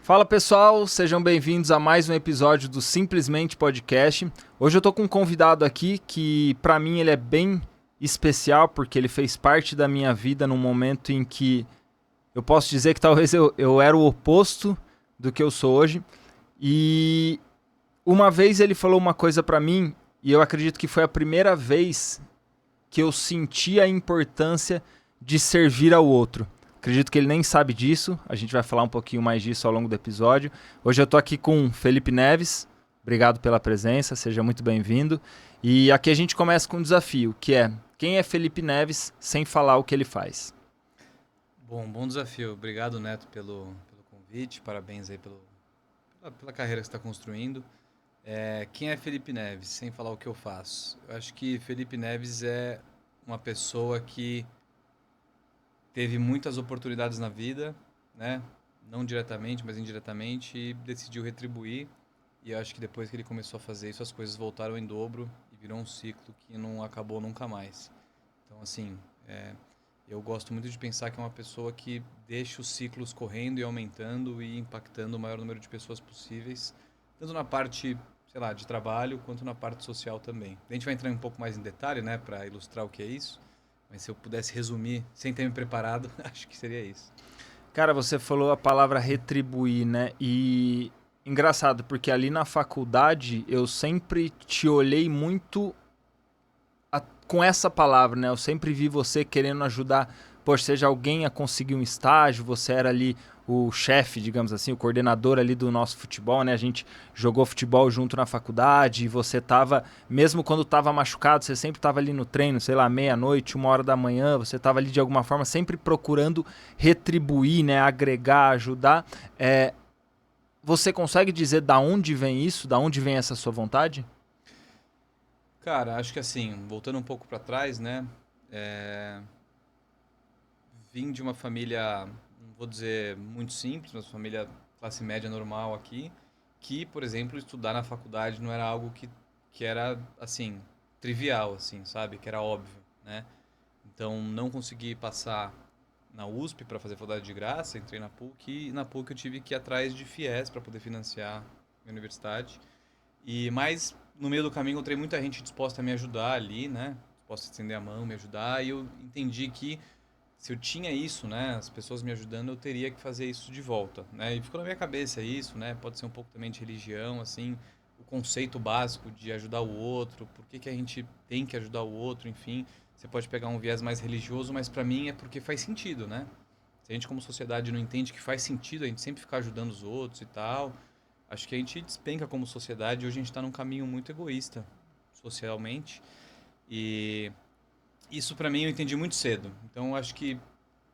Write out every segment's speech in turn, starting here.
Fala pessoal, sejam bem-vindos a mais um episódio do Simplesmente Podcast. Hoje eu tô com um convidado aqui que pra mim ele é bem especial porque ele fez parte da minha vida num momento em que eu posso dizer que talvez eu era o oposto do que eu sou hoje. E uma vez ele falou uma coisa pra mim e eu acredito que foi a primeira vez que eu senti a importância de servir ao outro. Acredito que ele nem sabe disso, a gente vai falar um pouquinho mais disso ao longo do episódio. Hoje eu tô aqui com Felipe Neves, obrigado pela presença, seja muito bem-vindo. E aqui a gente começa com um desafio, que é: quem é Felipe Neves sem falar o que ele faz? Bom desafio. Obrigado, Neto, pelo convite. Parabéns aí pela carreira que você está construindo. Quem é Felipe Neves, sem falar o que eu faço? Eu acho que Felipe Neves é uma pessoa que teve muitas oportunidades na vida, né? Não diretamente, mas indiretamente, e decidiu retribuir. E eu acho que depois que ele começou a fazer isso, as coisas voltaram em dobro e virou um ciclo que não acabou nunca mais. Então, assim, eu gosto muito de pensar que é uma pessoa que deixa os ciclos correndo e aumentando e impactando o maior número de pessoas possíveis, tanto na parte, sei lá, de trabalho, quanto na parte social também. A gente vai entrar um pouco mais em detalhe, né, para ilustrar o que é isso, mas se eu pudesse resumir, sem ter me preparado, acho que seria isso. Cara, você falou a palavra retribuir, né? E engraçado, porque ali na faculdade eu sempre te olhei muito com essa palavra, né? Eu sempre vi você querendo ajudar, poxa, seja alguém a conseguir um estágio, você era ali o chefe, digamos assim, o coordenador ali do nosso futebol, né? A gente jogou futebol junto na faculdade e você tava, mesmo quando tava machucado, você sempre tava ali no treino, sei lá, meia-noite, 1 hora da manhã, você tava ali de alguma forma sempre procurando retribuir, né? Agregar, ajudar. Você consegue dizer da onde vem isso, da onde vem essa sua vontade? Cara, acho que assim, voltando um pouco para trás, né, é, vim de uma família, não vou dizer muito simples, mas família classe média normal aqui, que, por exemplo, estudar na faculdade não era algo que era, assim, trivial, assim, sabe? Que era óbvio, né? Então, não consegui passar na USP para fazer faculdade de graça, entrei na PUC e na PUC eu tive que ir atrás de FIES para poder financiar a minha universidade. Mas no meio do caminho encontrei muita gente disposta a me ajudar ali, né? Disposta a estender a mão, me ajudar, e eu entendi que se eu tinha isso, né, as pessoas me ajudando, eu teria que fazer isso de volta, né? E ficou na minha cabeça isso, né? Pode ser um pouco também de religião, assim, o conceito básico de ajudar o outro, por que que a gente tem que ajudar o outro, enfim. Você pode pegar um viés mais religioso, mas para mim é porque faz sentido, né? Se a gente como sociedade não entende que faz sentido a gente sempre ficar ajudando os outros e tal, acho que a gente despenca como sociedade e hoje a gente está num caminho muito egoísta socialmente. E isso para mim eu entendi muito cedo. Então eu acho que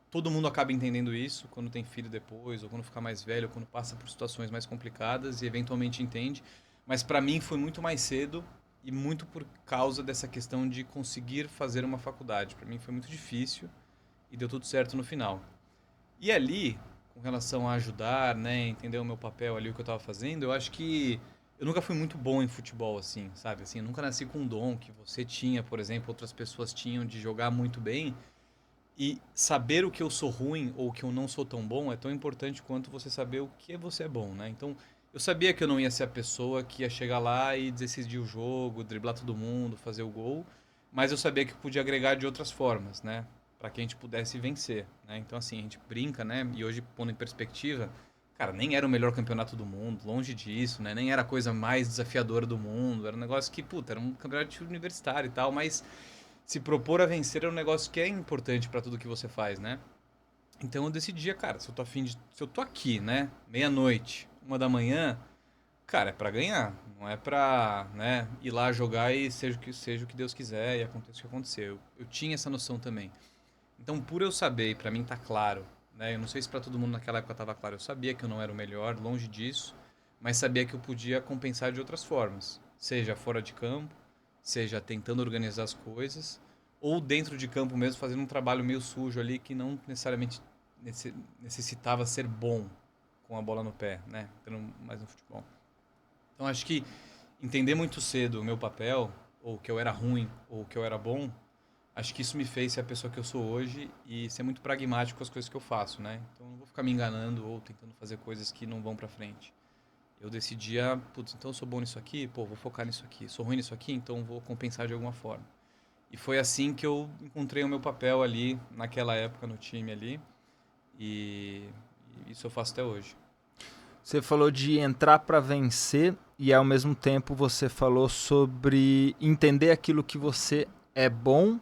todo mundo acaba entendendo isso quando tem filho depois, ou quando fica mais velho, ou quando passa por situações mais complicadas e eventualmente entende. Mas para mim foi muito mais cedo e muito por causa dessa questão de conseguir fazer uma faculdade. Para mim foi muito difícil e deu tudo certo no final. E ali, com relação a ajudar, né, entender o meu papel ali, o que eu estava fazendo, eu acho que eu nunca fui muito bom em futebol, assim, sabe? Assim, eu nunca nasci com um dom que você tinha, por exemplo, outras pessoas tinham de jogar muito bem. E saber o que eu sou ruim ou o que eu não sou tão bom é tão importante quanto você saber o que você é bom, né? Então, eu sabia que eu não ia ser a pessoa que ia chegar lá e decidir o jogo, driblar todo mundo, fazer o gol, mas eu sabia que eu podia agregar de outras formas, né? Para que a gente pudesse vencer, né? Então, assim, a gente brinca, né? E hoje, pondo em perspectiva, cara, nem era o melhor campeonato do mundo, longe disso, né? Nem era a coisa mais desafiadora do mundo, era um negócio que, puta, era um campeonato universitário e tal, mas se propor a vencer é um negócio que é importante pra tudo que você faz, né? Então eu decidia, cara, se eu tô aqui, né, meia-noite, 1 da manhã, cara, é pra ganhar, não é pra, né, ir lá jogar e seja o que Deus quiser e aconteça o que acontecer. Eu tinha essa noção também. Então, por eu saber, e pra mim tá claro, né, eu não sei se pra todo mundo naquela época tava claro, eu sabia que eu não era o melhor, longe disso, mas sabia que eu podia compensar de outras formas, seja fora de campo, seja tentando organizar as coisas, ou dentro de campo mesmo, fazendo um trabalho meio sujo ali que não necessariamente necessitava ser bom com a bola no pé, né? Entrando mais no futebol. Então acho que entender muito cedo o meu papel, ou que eu era ruim, ou que eu era bom, acho que isso me fez ser a pessoa que eu sou hoje e ser muito pragmático com as coisas que eu faço, né? Então, eu não vou ficar me enganando ou tentando fazer coisas que não vão pra frente. Eu decidia, putz, então eu sou bom nisso aqui, pô, vou focar nisso aqui. Sou ruim nisso aqui, então vou compensar de alguma forma. E foi assim que eu encontrei o meu papel ali, naquela época no time ali. E, e isso eu faço até hoje. Você falou de entrar para vencer e ao mesmo tempo você falou sobre entender aquilo que você é bom,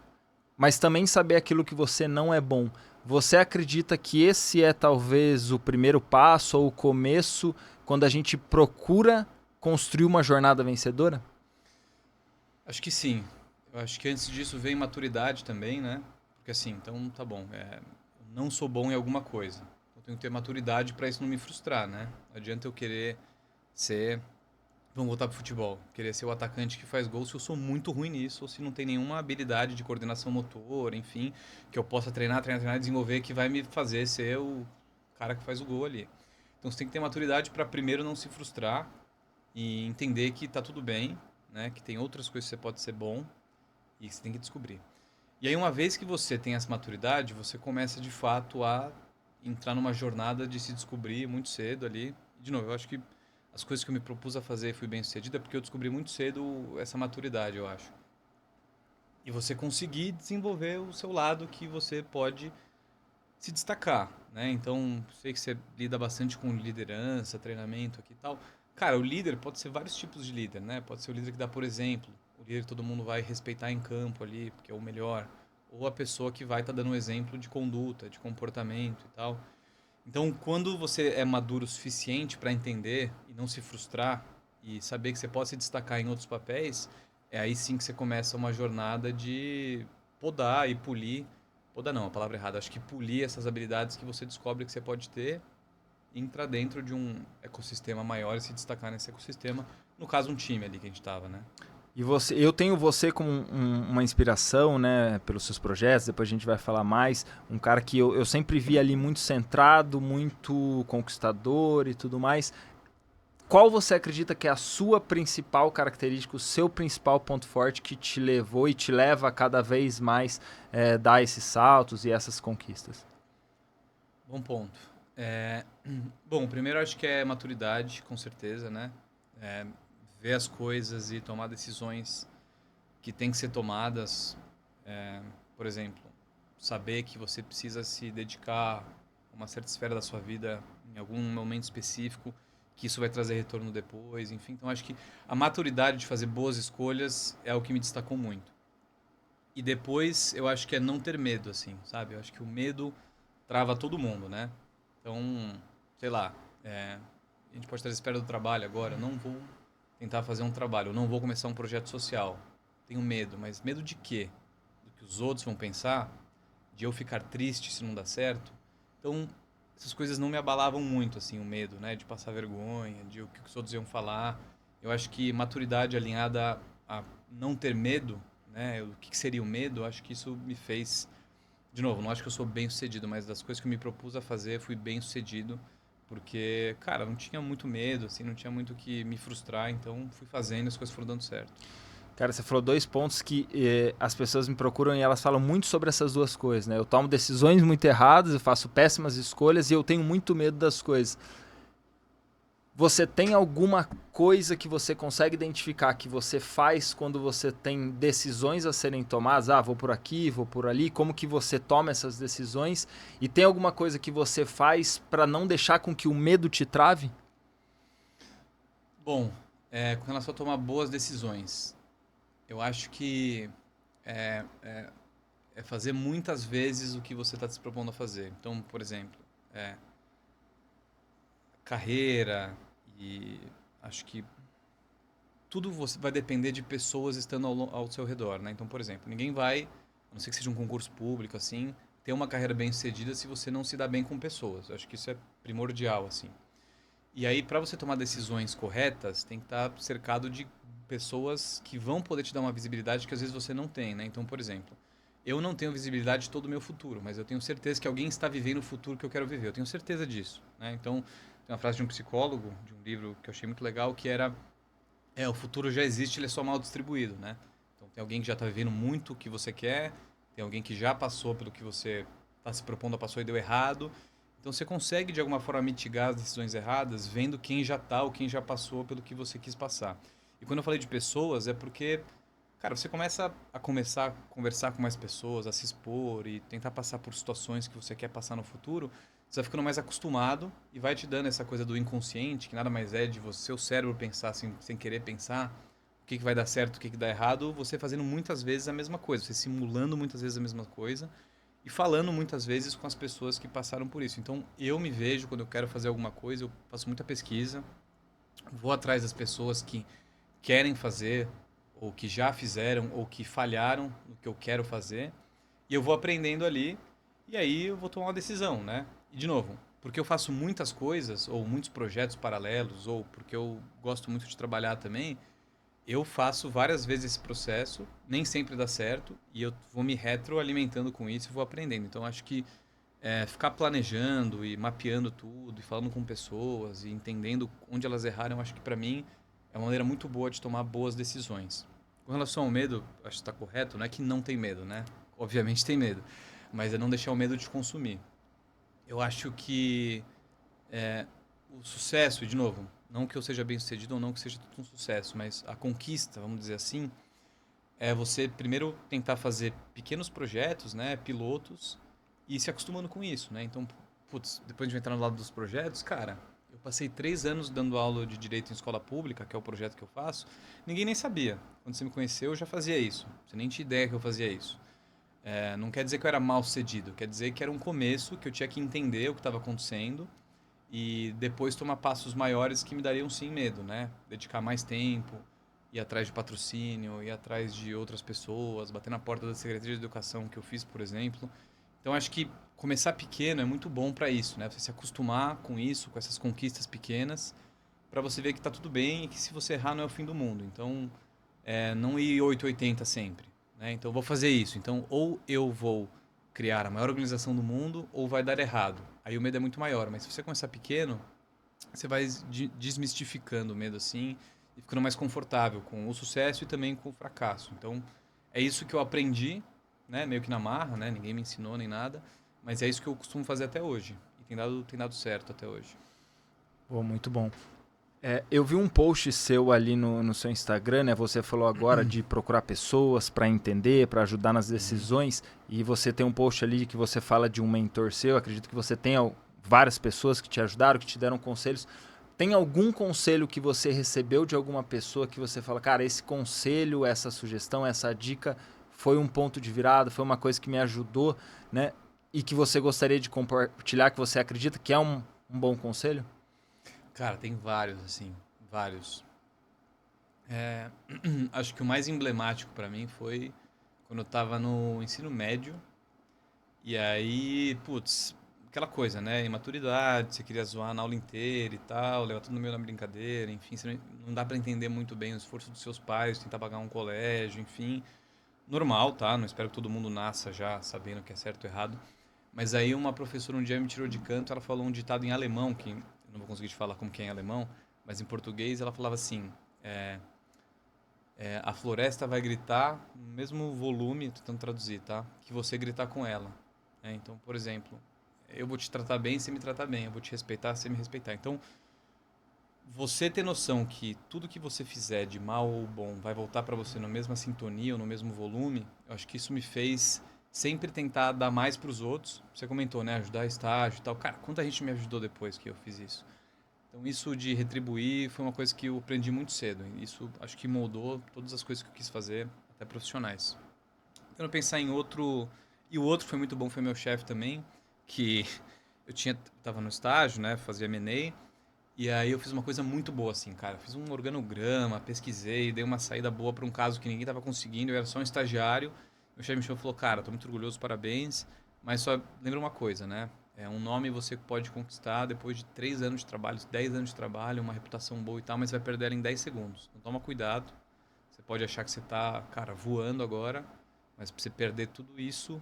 mas também saber aquilo que você não é bom. Você acredita que esse é talvez o primeiro passo ou o começo quando a gente procura construir uma jornada vencedora? Acho que sim. Eu acho que antes disso vem maturidade também, né? Porque assim, então tá bom. Eu não sou bom em alguma coisa. Eu tenho que ter maturidade para isso não me frustrar, né? Não adianta eu querer ser. Vamos voltar pro futebol. Querer ser o atacante que faz gol se eu sou muito ruim nisso, ou se não tem nenhuma habilidade de coordenação motor, enfim, que eu possa treinar, desenvolver, que vai me fazer ser o cara que faz o gol ali. Então você tem que ter maturidade para primeiro não se frustrar e entender que tá tudo bem, né? Que tem outras coisas que você pode ser bom e você tem que descobrir. E aí, uma vez que você tem essa maturidade, você começa de fato a entrar numa jornada de se descobrir muito cedo ali. De novo, eu acho que as coisas que eu me propus a fazer e fui bem sucedida porque eu descobri muito cedo essa maturidade, eu acho. E você conseguir desenvolver o seu lado que você pode se destacar, né? Então, sei que você lida bastante com liderança, treinamento aqui e tal. Cara, o líder pode ser vários tipos de líder, né? Pode ser o líder que dá por exemplo, o líder que todo mundo vai respeitar em campo ali, porque é o melhor, ou a pessoa que vai estar dando um exemplo de conduta, de comportamento e tal. Então, quando você é maduro o suficiente para entender e não se frustrar e saber que você pode se destacar em outros papéis, é aí sim que você começa uma jornada de podar e polir. Podar não, a palavra errada. Acho que polir essas habilidades que você descobre que você pode ter e entrar dentro de um ecossistema maior e se destacar nesse ecossistema. No caso, um time ali que a gente estava, né? E você, eu tenho você como uma inspiração, né, pelos seus projetos, depois a gente vai falar mais. Um cara que eu sempre vi ali muito centrado, muito conquistador e tudo mais. Qual você acredita que é a sua principal característica, o seu principal ponto forte que te levou e te leva a cada vez mais dar esses saltos e essas conquistas? Bom ponto. É, bom, primeiro acho que é maturidade, com certeza, né? É, ver as coisas e tomar decisões que têm que ser tomadas. Por exemplo, saber que você precisa se dedicar a uma certa esfera da sua vida em algum momento específico, que isso vai trazer retorno depois, enfim. Então acho que a maturidade de fazer boas escolhas é o que me destacou muito. E depois eu acho que é não ter medo, assim, sabe? Eu acho que o medo trava todo mundo, né? Então, sei lá, a gente pode estar à espera do trabalho agora. Eu não vou tentar fazer um trabalho, eu não vou começar um projeto social. Tenho medo, mas medo de quê? Do que os outros vão pensar? De eu ficar triste se não dá certo? Então, essas coisas não me abalavam muito, assim, o medo, né? De passar vergonha, de o que os outros iam falar. Eu acho que maturidade alinhada a não ter medo, né? O que seria o medo? Eu acho que isso me fez de novo, não acho que eu sou bem sucedido, mas das coisas que eu me propus a fazer, fui bem sucedido. Porque, cara, não tinha muito medo, assim, não tinha muito que me frustrar, então fui fazendo e as coisas foram dando certo. Cara, você falou dois pontos que as pessoas me procuram e elas falam muito sobre essas duas coisas, né? Eu tomo decisões muito erradas, eu faço péssimas escolhas e eu tenho muito medo das coisas. Você tem alguma coisa que você consegue identificar que você faz quando você tem decisões a serem tomadas? Ah, vou por aqui, vou por ali. Como que você toma essas decisões? E tem alguma coisa que você faz para não deixar com que o medo te trave? Bom, com relação a tomar boas decisões, eu acho que é, é, é fazer muitas vezes o que você está se propondo a fazer. Então, por exemplo, é, carreira e acho que tudo vai depender de pessoas estando ao seu redor, né? Então, por exemplo, ninguém vai, a não ser que seja um concurso público, assim, ter uma carreira bem sucedida se você não se dá bem com pessoas. Eu acho que isso é primordial, assim. E aí, para você tomar decisões corretas, tem que estar cercado de pessoas que vão poder te dar uma visibilidade que às vezes você não tem, né? Então, por exemplo, eu não tenho visibilidade de todo o meu futuro, mas eu tenho certeza que alguém está vivendo o futuro que eu quero viver. Eu tenho certeza disso, né? Então, tem uma frase de um psicólogo, de um livro que eu achei muito legal, que era o futuro já existe, ele é só mal distribuído, né? Então tem alguém que já está vivendo muito o que você quer Tem alguém que já passou pelo que você está se propondo a passar e deu errado. Então você consegue de alguma forma mitigar as decisões erradas vendo quem já está ou quem já passou pelo que você quis passar. E quando eu falei de pessoas é porque, cara, você começar a conversar com mais pessoas, a se expor e tentar passar por situações que você quer passar no futuro, você vai ficando mais acostumado e vai te dando essa coisa do inconsciente, que nada mais é de você, seu cérebro pensar assim, sem querer pensar o que vai dar certo, o que dá errado, você fazendo muitas vezes a mesma coisa, você simulando muitas vezes a mesma coisa e falando muitas vezes com as pessoas que passaram por isso. Então, eu me vejo, quando eu quero fazer alguma coisa, eu faço muita pesquisa, vou atrás das pessoas que querem fazer, ou que já fizeram, ou que falharam no que eu quero fazer, e eu vou aprendendo ali, e aí eu vou tomar uma decisão, né? E, de novo, porque eu faço muitas coisas, ou muitos projetos paralelos, ou porque eu gosto muito de trabalhar também, eu faço várias vezes esse processo, nem sempre dá certo, e eu vou me retroalimentando com isso e vou aprendendo. Então, acho que ficar planejando e mapeando tudo, e falando com pessoas, e entendendo onde elas erraram, acho que para mim é uma maneira muito boa de tomar boas decisões. Com relação ao medo, acho que está correto, não é que não tem medo, né? Obviamente tem medo, mas é não deixar o medo te consumir. Eu acho que o sucesso, de novo, não que eu seja bem sucedido ou não que seja tudo um sucesso, mas a conquista, vamos dizer assim, é você primeiro tentar fazer pequenos projetos, né, pilotos, e ir se acostumando com isso, né? Então, putz, depois de entrar no lado dos projetos, cara, eu passei 3 anos dando aula de direito em escola pública, que é o projeto que eu faço, ninguém nem sabia. Quando você me conheceu, eu já fazia isso. Você nem tinha ideia que eu fazia isso. Não quer dizer que eu era mal sucedido, quer dizer que era um começo, que eu tinha que entender o que estava acontecendo e depois tomar passos maiores que me dariam sim medo, né? Dedicar mais tempo, ir atrás de patrocínio, ir atrás de outras pessoas, bater na porta da Secretaria de Educação que eu fiz, por exemplo. Então acho que começar pequeno é muito bom para isso, né? Você se acostumar com isso, com essas conquistas pequenas, para você ver que tá tudo bem e que se você errar não é o fim do mundo. Então, não ir 880 sempre, né? Então, eu vou fazer isso. Então, ou eu vou criar a maior organização do mundo, ou vai dar errado. Aí o medo é muito maior. Mas se você começar pequeno, você vai desmistificando o medo assim e ficando mais confortável com o sucesso e também com o fracasso. Então, é isso que eu aprendi, né? Meio que na marra, né? Ninguém me ensinou nem nada. Mas é isso que eu costumo fazer até hoje. E tem dado certo até hoje. Pô, muito bom. Eu vi um post seu ali no seu Instagram, né? Você falou agora de procurar pessoas para entender, para ajudar nas decisões. E você tem um post ali que você fala de um mentor seu. Acredito que você tenha várias pessoas que te ajudaram, que te deram conselhos. Tem algum conselho que você recebeu de alguma pessoa que você fala, cara, esse conselho, essa sugestão, essa dica foi um ponto de virada, foi uma coisa que me ajudou, né? E que você gostaria de compartilhar, que você acredita que é um bom conselho? Cara, tem vários, assim, vários. Acho que o mais emblemático para mim foi quando eu tava no ensino médio. E aí, putz, aquela coisa, né? Imaturidade, você queria zoar na aula inteira e tal, levar tudo meio na brincadeira, enfim, você não dá para entender muito bem o esforço dos seus pais, tentar pagar um colégio, enfim. Normal, tá? Não espero que todo mundo nasça já sabendo o que é certo ou errado. Mas aí uma professora um dia me tirou de canto, ela falou um ditado em alemão, que eu não vou conseguir te falar como que é em alemão, mas em português ela falava assim: a floresta vai gritar no mesmo volume, tô tentando traduzir, tá? Que você gritar com ela. Então, por exemplo, eu vou te tratar bem, você me tratar bem. Eu vou te respeitar, você me respeitar. Então, você ter noção que tudo que você fizer de mal ou bom vai voltar para você na mesma sintonia ou no mesmo volume, eu acho que isso me fez sempre tentar dar mais para os outros. Você comentou, né? Ajudar estágio e tal. Cara, quanta gente me ajudou depois que eu fiz isso? Então, isso de retribuir foi uma coisa que eu aprendi muito cedo. Isso acho que moldou todas as coisas que eu quis fazer, até profissionais. Tentando pensar em outro. E o outro foi muito bom, foi meu chefe também, que tava no estágio, né? Fazia M&A. E aí eu fiz uma coisa muito boa, assim, cara. Fiz um organograma, pesquisei, dei uma saída boa para um caso que ninguém tava conseguindo, eu era só um estagiário. Meu chefe me chamou e falou, cara, tô muito orgulhoso, parabéns. Mas só lembra uma coisa, né? Um nome você pode conquistar depois de 3 anos de trabalho, 10 anos de trabalho, uma reputação boa e tal, mas você vai perder ela em 10 segundos. Então toma cuidado. Você pode achar que você tá, cara, voando agora, mas pra você perder tudo isso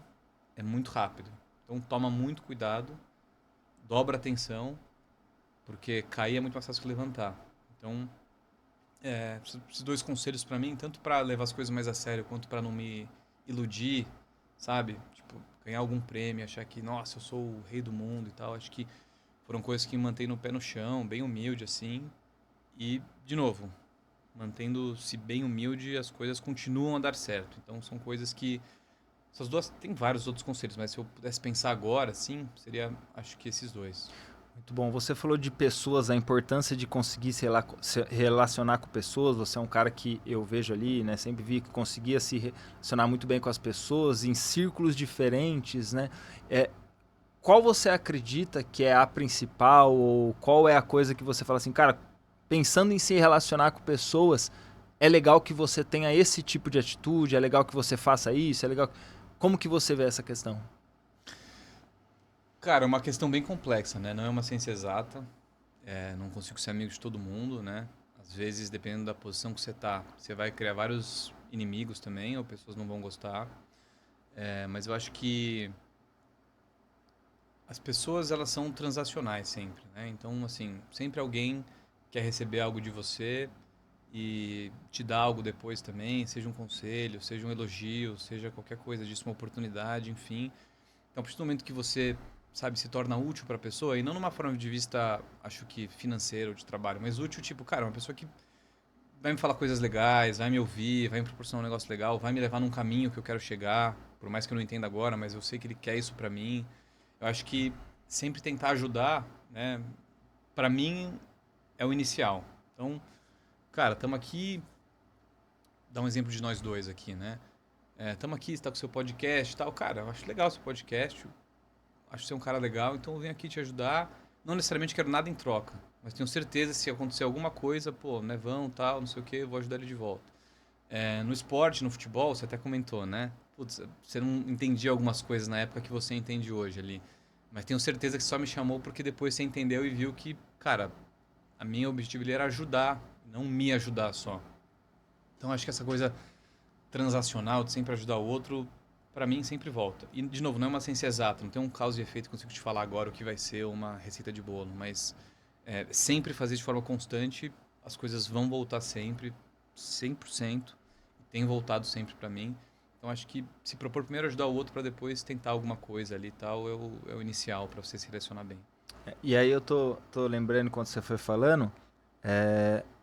é muito rápido. Então toma muito cuidado, dobra a atenção, porque cair é muito mais fácil que levantar. Então, esses dois conselhos para mim, tanto para levar as coisas mais a sério, quanto para não me iludir sabe? Tipo, ganhar algum prêmio, achar que, nossa, eu sou o rei do mundo e tal. Acho que foram coisas que me mantêm no pé no chão, bem humilde, assim. E, de novo, mantendo-se bem humilde, as coisas continuam a dar certo. Então, são coisas que... Essas duas... Tem vários outros conselhos, mas se eu pudesse pensar agora, assim, seria, acho que esses dois. Muito bom. Você falou de pessoas, a importância de conseguir se relacionar com pessoas. Você é um cara que eu vejo ali, né? Sempre vi que conseguia se relacionar muito bem com as pessoas em círculos diferentes, né? Qual você acredita que é a principal ou qual é a coisa que você fala assim, cara, pensando em se relacionar com pessoas, é legal que você tenha esse tipo de atitude, é legal que você faça isso, é legal... Como que você vê essa questão? Cara, é uma questão bem complexa, né? Não é uma ciência exata. Não consigo ser amigo de todo mundo, né? Às vezes, dependendo da posição que você tá, você vai criar vários inimigos também, ou pessoas não vão gostar. Mas eu acho que as pessoas, elas são transacionais sempre, né? Então, assim, sempre alguém quer receber algo de você e te dar algo depois também, seja um conselho, seja um elogio, seja qualquer coisa disso, uma oportunidade, enfim. Então, a partir do momento que você, sabe, se torna útil para a pessoa, e não numa forma de vista, acho que financeiro, de trabalho, mas útil, tipo, cara, uma pessoa que vai me falar coisas legais, vai me ouvir, vai me proporcionar um negócio legal, vai me levar num caminho que eu quero chegar, por mais que eu não entenda agora, mas eu sei que ele quer isso para mim. Eu acho que sempre tentar ajudar, né, para mim é o inicial. Então, cara, estamos aqui, dá um exemplo de nós dois aqui, né? Estamos aqui, está com o seu podcast e tal. Cara, eu acho legal o seu podcast, acho que você é um cara legal, então eu venho aqui te ajudar. Não necessariamente quero nada em troca, mas tenho certeza que se acontecer alguma coisa, pô, nevão, tal, não sei o que, eu vou ajudar ele de volta. No esporte, no futebol, você até comentou, né? Putz, você não entendia algumas coisas na época que você entende hoje ali. Mas tenho certeza que só me chamou porque depois você entendeu e viu que, cara, a minha objetivo ali era ajudar, não me ajudar só. Então acho que essa coisa transacional de sempre ajudar o outro, para mim sempre volta. E de novo, não é uma ciência exata, não tem um causa e efeito que eu consigo te falar agora o que vai ser uma receita de bolo, mas sempre fazer de forma constante, as coisas vão voltar sempre, 100%, e tem voltado sempre para mim. Então acho que se propor primeiro ajudar o outro para depois tentar alguma coisa ali e tal, é o inicial para você se relacionar bem. E aí eu tô lembrando quando você foi falando,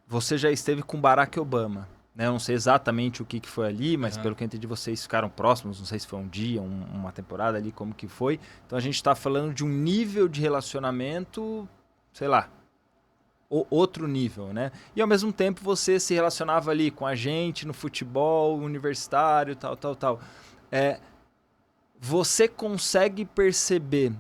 você já esteve com Barack Obama, né? Eu não sei exatamente o que foi ali, mas Aham. pelo que eu entendi vocês ficaram próximos, não sei se foi um dia, uma temporada ali, como que foi. Então a gente tá falando de um nível de relacionamento, sei lá, outro nível, né? E ao mesmo tempo você se relacionava ali com a gente no futebol universitário, tal, tal, tal. É, você consegue perceber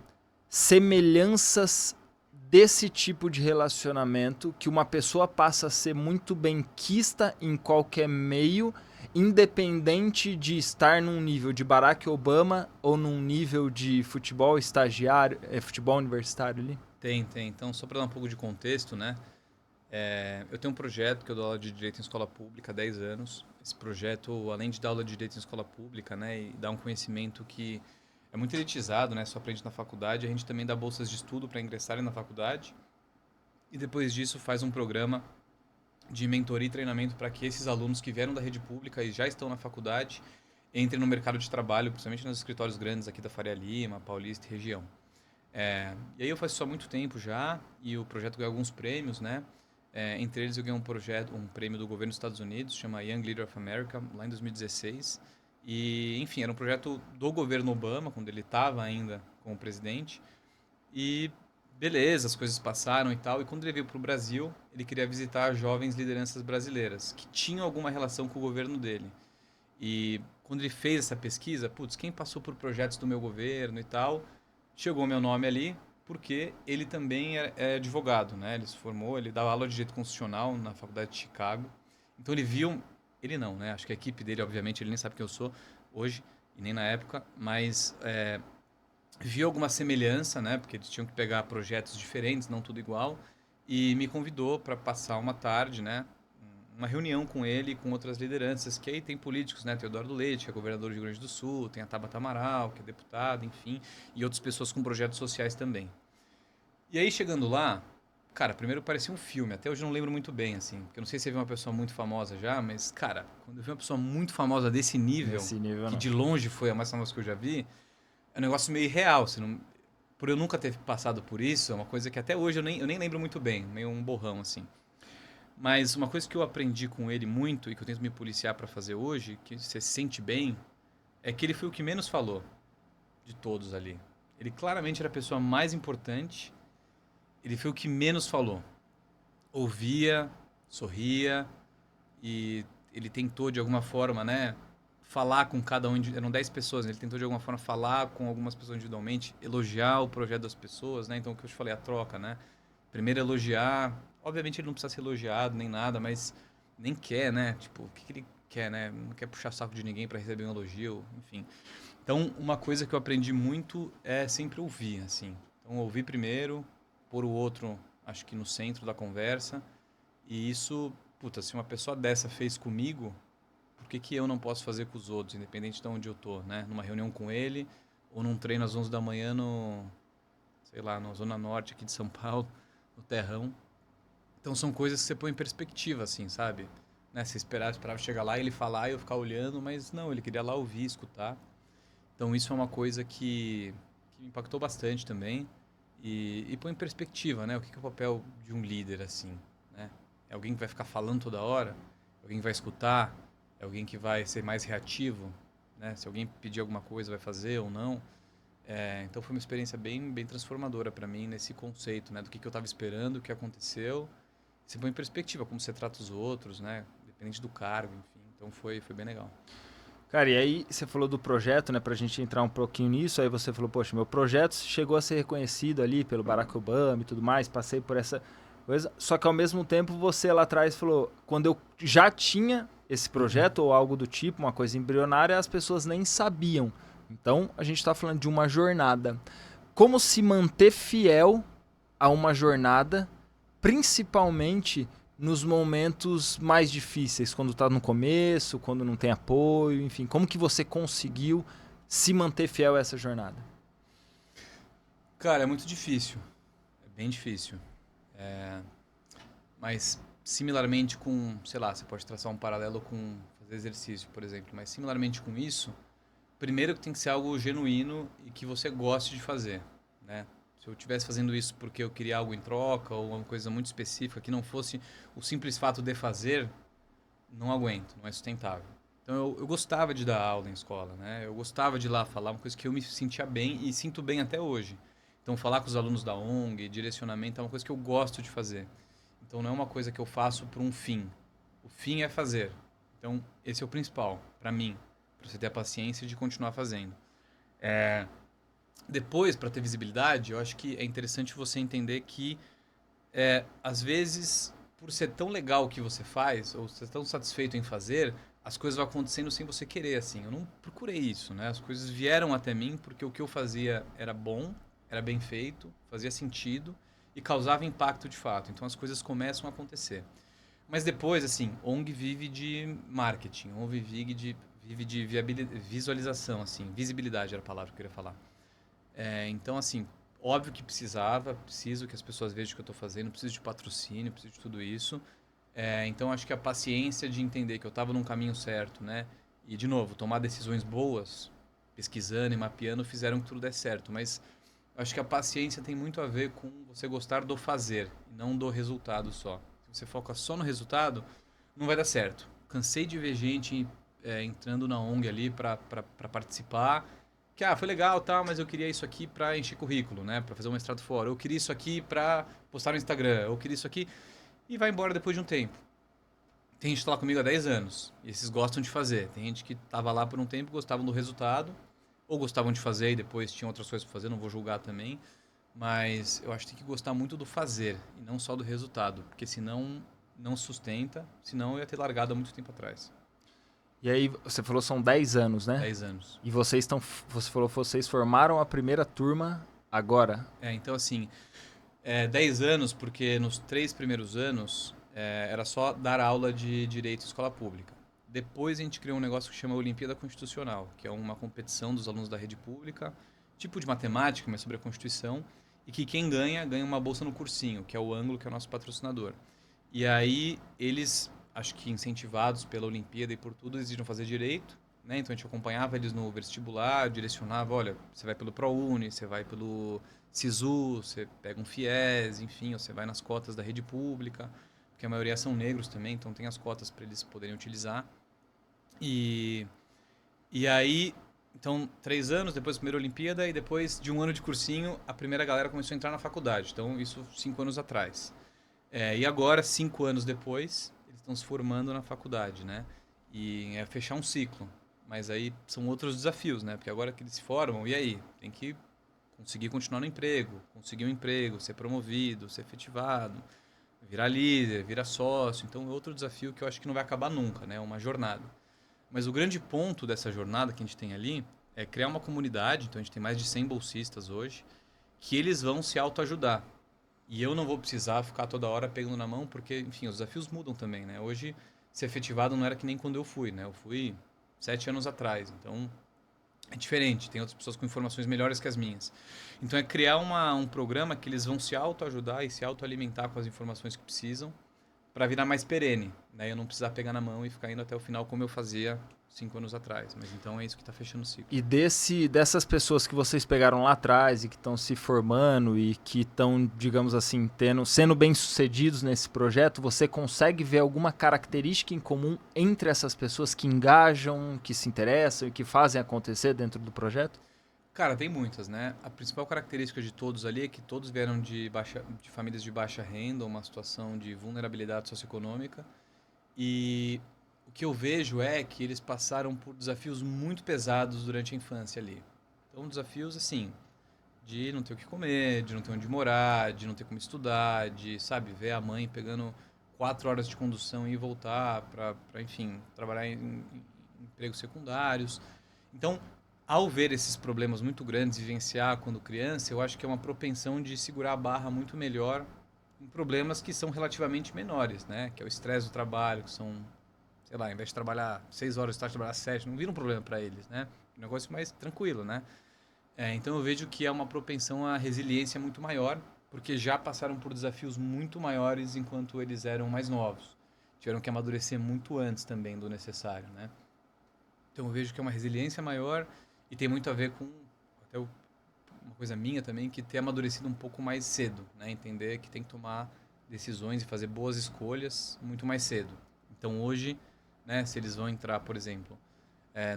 semelhanças desse tipo de relacionamento que uma pessoa passa a ser muito benquista em qualquer meio, independente de estar num nível de Barack Obama ou num nível de futebol estagiário, futebol universitário ali? Tem. Então, só para dar um pouco de contexto, né? Eu tenho um projeto que eu dou aula de Direito em Escola Pública há 10 anos. Esse projeto, além de dar aula de Direito em Escola Pública, né, e dar um conhecimento que é muito elitizado, né, só aprende na faculdade, a gente também dá bolsas de estudo para ingressarem na faculdade. E depois disso faz um programa de mentoria e treinamento para que esses alunos que vieram da rede pública e já estão na faculdade entrem no mercado de trabalho, principalmente nos escritórios grandes aqui da Faria Lima, Paulista e região. E aí eu faço isso há muito tempo já, e o projeto ganhou alguns prêmios, né? Entre eles eu ganhei um prêmio do governo dos Estados Unidos, chama Young Leader of America, lá em 2016. E, enfim, era um projeto do governo Obama, quando ele estava ainda como presidente. E beleza, as coisas passaram e tal. E quando ele veio para o Brasil, ele queria visitar jovens lideranças brasileiras que tinham alguma relação com o governo dele. E quando ele fez essa pesquisa, putz, quem passou por projetos do meu governo e tal, chegou o meu nome ali, porque ele também é advogado, né? Ele se formou, ele dava aula de direito constitucional na Faculdade de Chicago. Então ele viu, ele não, né? Acho que a equipe dele, obviamente, ele nem sabe quem eu sou hoje e nem na época, mas viu alguma semelhança, né? Porque eles tinham que pegar projetos diferentes, não tudo igual, e me convidou para passar uma tarde, né? Uma reunião com ele e com outras lideranças, que aí tem políticos, né? Tem o Eduardo Leite, que é governador do Rio Grande do Sul, tem a Tabata Amaral, que é deputada, enfim, e outras pessoas com projetos sociais também. E aí, chegando lá, Cara, primeiro parecia um filme. Até hoje eu não lembro muito bem, assim. Porque eu não sei se você viu uma pessoa muito famosa já, mas, cara, quando eu vi uma pessoa muito famosa desse nível, Nesse nível, que não. de longe foi a mais famosa que eu já vi, é um negócio meio irreal. Você não... Por eu nunca ter passado por isso, é uma coisa que até hoje eu nem lembro muito bem. Meio um borrão, assim. Mas uma coisa que eu aprendi com ele muito e que eu tento me policiar pra fazer hoje, que você se sente bem, é que ele foi o que menos falou de todos ali. Ele claramente era a pessoa mais importante, ele foi o que menos falou. Ouvia, sorria e ele tentou de alguma forma, né, falar com cada um, eram 10 pessoas, né, ele tentou de alguma forma falar com algumas pessoas individualmente, elogiar o projeto das pessoas, né? Então o que eu te falei, a troca, né? Primeiro elogiar, obviamente ele não precisa ser elogiado nem nada, mas nem quer, né? Tipo, o que que ele quer, né? Não quer puxar saco de ninguém para receber um elogio, enfim. Então, uma coisa que eu aprendi muito é sempre ouvir, assim. Então, ouvir primeiro, pôr o outro, acho que no centro da conversa. E isso, puta, se uma pessoa dessa fez comigo, por que que eu não posso fazer com os outros, independente de onde eu tô, né? Numa reunião com ele, ou num treino às 11 da manhã no, sei lá, na Zona Norte aqui de São Paulo, no Terrão. Então, são coisas que você põe em perspectiva, assim, sabe? Né? Você esperava chegar lá e ele falar e eu ficar olhando, mas não, ele queria lá ouvir, escutar. Então isso é uma coisa que me impactou bastante também e põe em perspectiva, né? O que é o papel de um líder assim, né? É alguém que vai ficar falando toda hora? É alguém que vai escutar? É alguém que vai ser mais reativo, né? Se alguém pedir alguma coisa, vai fazer ou não? Então foi uma experiência bem transformadora para mim nesse conceito, né? Do que eu estava esperando, o que aconteceu. Você põe em perspectiva como você trata os outros, né? Dependente do cargo, enfim. Então foi bem legal. Cara, e aí você falou do projeto, né, pra gente entrar um pouquinho nisso, aí você falou, poxa, meu projeto chegou a ser reconhecido ali pelo Barack Obama e tudo mais, passei por essa coisa, só que ao mesmo tempo você lá atrás falou, quando eu já tinha esse projeto ou algo do tipo, uma coisa embrionária, as pessoas nem sabiam. Então, a gente tá falando de uma jornada. Como se manter fiel a uma jornada, principalmente nos momentos mais difíceis, quando está no começo, quando não tem apoio, enfim, como que você conseguiu se manter fiel a essa jornada? Cara, é muito difícil. É bem difícil. Mas similarmente com, sei lá, você pode traçar um paralelo com fazer exercício, por exemplo, mas similarmente com isso, primeiro que tem que ser algo genuíno e que você goste de fazer, né? Se eu estivesse fazendo isso porque eu queria algo em troca ou uma coisa muito específica que não fosse o simples fato de fazer, não aguento, não é sustentável. Então eu gostava de dar aula em escola, né? Eu gostava de ir lá falar uma coisa que eu me sentia bem e sinto bem até hoje. Então falar com os alunos da ONG, direcionamento é uma coisa que eu gosto de fazer. Então não é uma coisa que eu faço por um fim. O fim é fazer. Então esse é o principal para mim, para você ter a paciência de continuar fazendo. Depois, para ter visibilidade, eu acho que é interessante você entender que às vezes, por ser tão legal o que você faz, ou ser tão satisfeito em fazer, as coisas vão acontecendo sem você querer, assim. Eu não procurei isso, né? As coisas vieram até mim porque o que eu fazia era bom, era bem feito, fazia sentido e causava impacto de fato. Então as coisas começam a acontecer. Mas depois, assim, ONG vive de marketing, ONG vive de visualização, assim, visibilidade era a palavra que eu queria falar. Então, assim, óbvio que preciso que as pessoas vejam o que eu estou fazendo, preciso de patrocínio, preciso de tudo isso. Então, acho que a paciência de entender que eu estava num caminho certo, né? E, de novo, tomar decisões boas, pesquisando e mapeando, fizeram que tudo desse certo. Mas acho que a paciência tem muito a ver com você gostar do fazer, e não do resultado só. Se você foca só no resultado, não vai dar certo. Cansei de ver gente entrando na ONG ali para participar que foi legal, tá, mas eu queria isso aqui para encher currículo, né, para fazer um mestrado fora. Eu queria isso aqui para postar no Instagram. Eu queria isso aqui e vai embora depois de um tempo. Tem gente que tá lá comigo há 10 anos e esses gostam de fazer. Tem gente que tava lá por um tempo, gostavam do resultado ou gostavam de fazer e depois tinham outras coisas para fazer, não vou julgar também, mas eu acho que tem que gostar muito do fazer e não só do resultado, porque senão não sustenta, senão eu ia ter largado há muito tempo atrás. E aí, você falou são 10 anos, né? 10 anos. E vocês estão, você falou, vocês formaram a primeira turma agora. Então assim, 10 anos, porque nos 3 primeiros anos era só dar aula de direito em escola pública. Depois a gente criou um negócio que chama Olimpíada Constitucional, que é uma competição dos alunos da rede pública, tipo de matemática, mas sobre a Constituição. e que quem ganha uma bolsa no cursinho, que é o Ângulo, que é o nosso patrocinador. E aí eles, acho que incentivados pela Olimpíada e por tudo, eles iriam fazer direito, né? Então a gente acompanhava eles no vestibular, direcionava, olha, você vai pelo ProUni, você vai pelo Sisu, você pega um FIES, enfim, ou você vai nas cotas da rede pública, porque a maioria são negros também, então tem as cotas para eles poderem utilizar. E, e aí, então, 3 anos, depois a primeira Olimpíada, e depois de um ano de cursinho, a primeira galera começou a entrar na faculdade. Então, isso 5 anos atrás. E agora, 5 anos depois, eles estão se formando na faculdade, né? E é fechar um ciclo. Mas aí são outros desafios, né? Porque agora que eles se formam, e aí? Tem que conseguir continuar no emprego, conseguir um emprego, ser promovido, ser efetivado, virar líder, virar sócio. Então, é outro desafio que eu acho que não vai acabar nunca, né? É uma jornada. Mas o grande ponto dessa jornada que a gente tem ali é criar uma comunidade. Então, a gente tem mais de 100 bolsistas hoje, que eles vão se autoajudar. E eu não vou precisar ficar toda hora pegando na mão, porque, enfim, os desafios mudam também, né? Hoje, ser efetivado não era que nem quando eu fui, né? Eu fui 7 anos atrás, então é diferente. Tem outras pessoas com informações melhores que as minhas. Então, é criar um programa que eles vão se autoajudar e se autoalimentar com as informações que precisam para virar mais perene, né? Eu não precisar pegar na mão e ficar indo até o final como eu fazia 5 anos atrás. Mas então é isso que está fechando o ciclo. E dessas pessoas que vocês pegaram lá atrás e que estão se formando e que estão, digamos assim, sendo bem-sucedidos nesse projeto, você consegue ver alguma característica em comum entre essas pessoas que engajam, que se interessam e que fazem acontecer dentro do projeto? Cara, tem muitas, né? A principal característica de todos ali é que todos vieram de famílias de baixa renda, uma situação de vulnerabilidade socioeconômica. E o que eu vejo é que eles passaram por desafios muito pesados durante a infância ali. Então, desafios assim, de não ter o que comer, de não ter onde morar, de não ter como estudar, de, sabe, ver a mãe pegando 4 horas de condução e voltar para, enfim, trabalhar em empregos secundários. Então, ao ver esses problemas muito grandes, vivenciar quando criança, eu acho que é uma propensão de segurar a barra muito melhor em problemas que são relativamente menores, né? Que é o estresse do trabalho, que são, sei lá, ao invés de trabalhar 6 horas, estar trabalhar 7, não vira um problema para eles, né? Um negócio mais tranquilo, né? Então eu vejo que é uma propensão à resiliência muito maior, porque já passaram por desafios muito maiores enquanto eles eram mais novos. Tiveram que amadurecer muito antes também do necessário, né? Então eu vejo que é uma resiliência maior e tem muito a ver com até uma coisa minha também, que ter amadurecido um pouco mais cedo, né? Entender que tem que tomar decisões e fazer boas escolhas muito mais cedo. Então hoje, né, se eles vão entrar, por exemplo,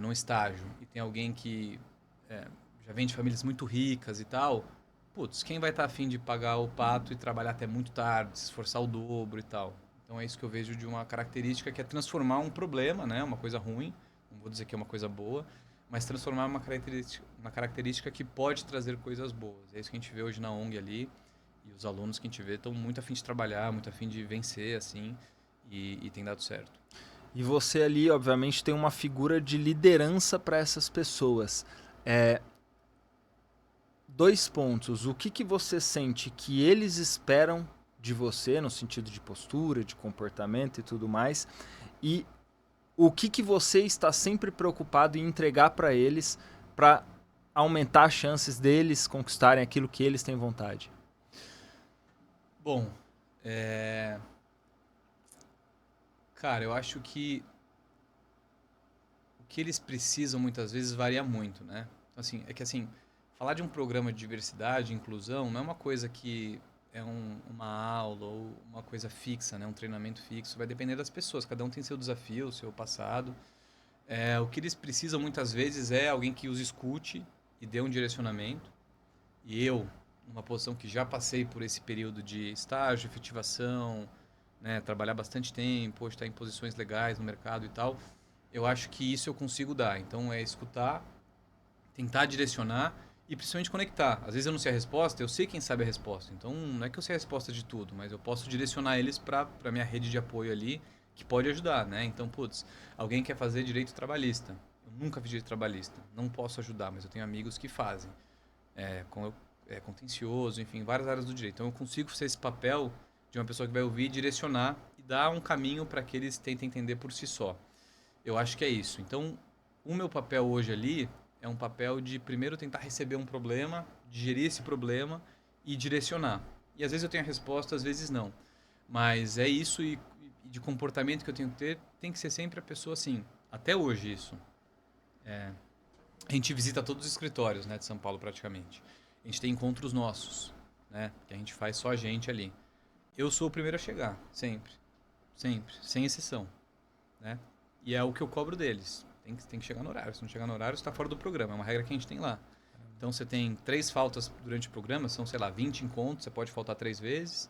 num estágio e tem alguém que é, já vem de famílias muito ricas e tal, putz, quem vai estar afim de pagar o pato e trabalhar até muito tarde, se esforçar o dobro e tal? Então é isso que eu vejo de uma característica que é transformar um problema, né, uma coisa ruim, não vou dizer que é uma coisa boa, mas transformar uma característica que pode trazer coisas boas. É isso que a gente vê hoje na ONG ali, e os alunos que a gente vê estão muito afim de trabalhar, muito afim de vencer, assim, e tem dado certo. E você ali, obviamente, tem uma figura de liderança para essas pessoas. É, 2 pontos. O que você sente que eles esperam de você, no sentido de postura, de comportamento e tudo mais, e o que você está sempre preocupado em entregar para eles para aumentar as chances deles conquistarem aquilo que eles têm vontade? Bom, cara, eu acho que o que eles precisam muitas vezes varia muito, né? Assim, é que assim, falar de um programa de diversidade e inclusão não é uma coisa que é uma aula ou uma coisa fixa, né? Um treinamento fixo. Vai depender das pessoas. Cada um tem seu desafio, seu passado. O que eles precisam muitas vezes é alguém que os escute e dê um direcionamento. E eu, numa posição que já passei por esse período de estágio, efetivação, né? Trabalhar bastante tempo, estar em posições legais no mercado e tal, eu acho que isso eu consigo dar. Então é escutar, tentar direcionar e principalmente conectar. Às vezes eu não sei a resposta, eu sei quem sabe a resposta. Então não é que eu sei a resposta de tudo, mas eu posso direcionar eles para a minha rede de apoio ali, que pode ajudar, né? Então, putz, alguém quer fazer direito trabalhista. Eu nunca fiz direito trabalhista, não posso ajudar, mas eu tenho amigos que fazem. Contencioso, enfim, várias áreas do direito. Então eu consigo ser esse papel de uma pessoa que vai ouvir, direcionar e dar um caminho para que eles tentem entender por si só. Eu acho que é isso. Então, o meu papel hoje ali é um papel de primeiro tentar receber um problema, digerir esse problema e direcionar. E às vezes eu tenho a resposta, às vezes não. Mas é isso e de comportamento que eu tenho que ter, tem que ser sempre a pessoa assim. Até hoje isso. A gente visita todos os escritórios, né, de São Paulo praticamente. A gente tem encontros nossos, né, que a gente faz só a gente ali. Eu sou o primeiro a chegar, sempre. Sempre, sem exceção, né? E é o que eu cobro deles. Tem que chegar no horário. Se não chegar no horário, você está fora do programa. É uma regra que a gente tem lá. Então você tem 3 faltas durante o programa, são, sei lá, 20 encontros, você pode faltar 3 vezes.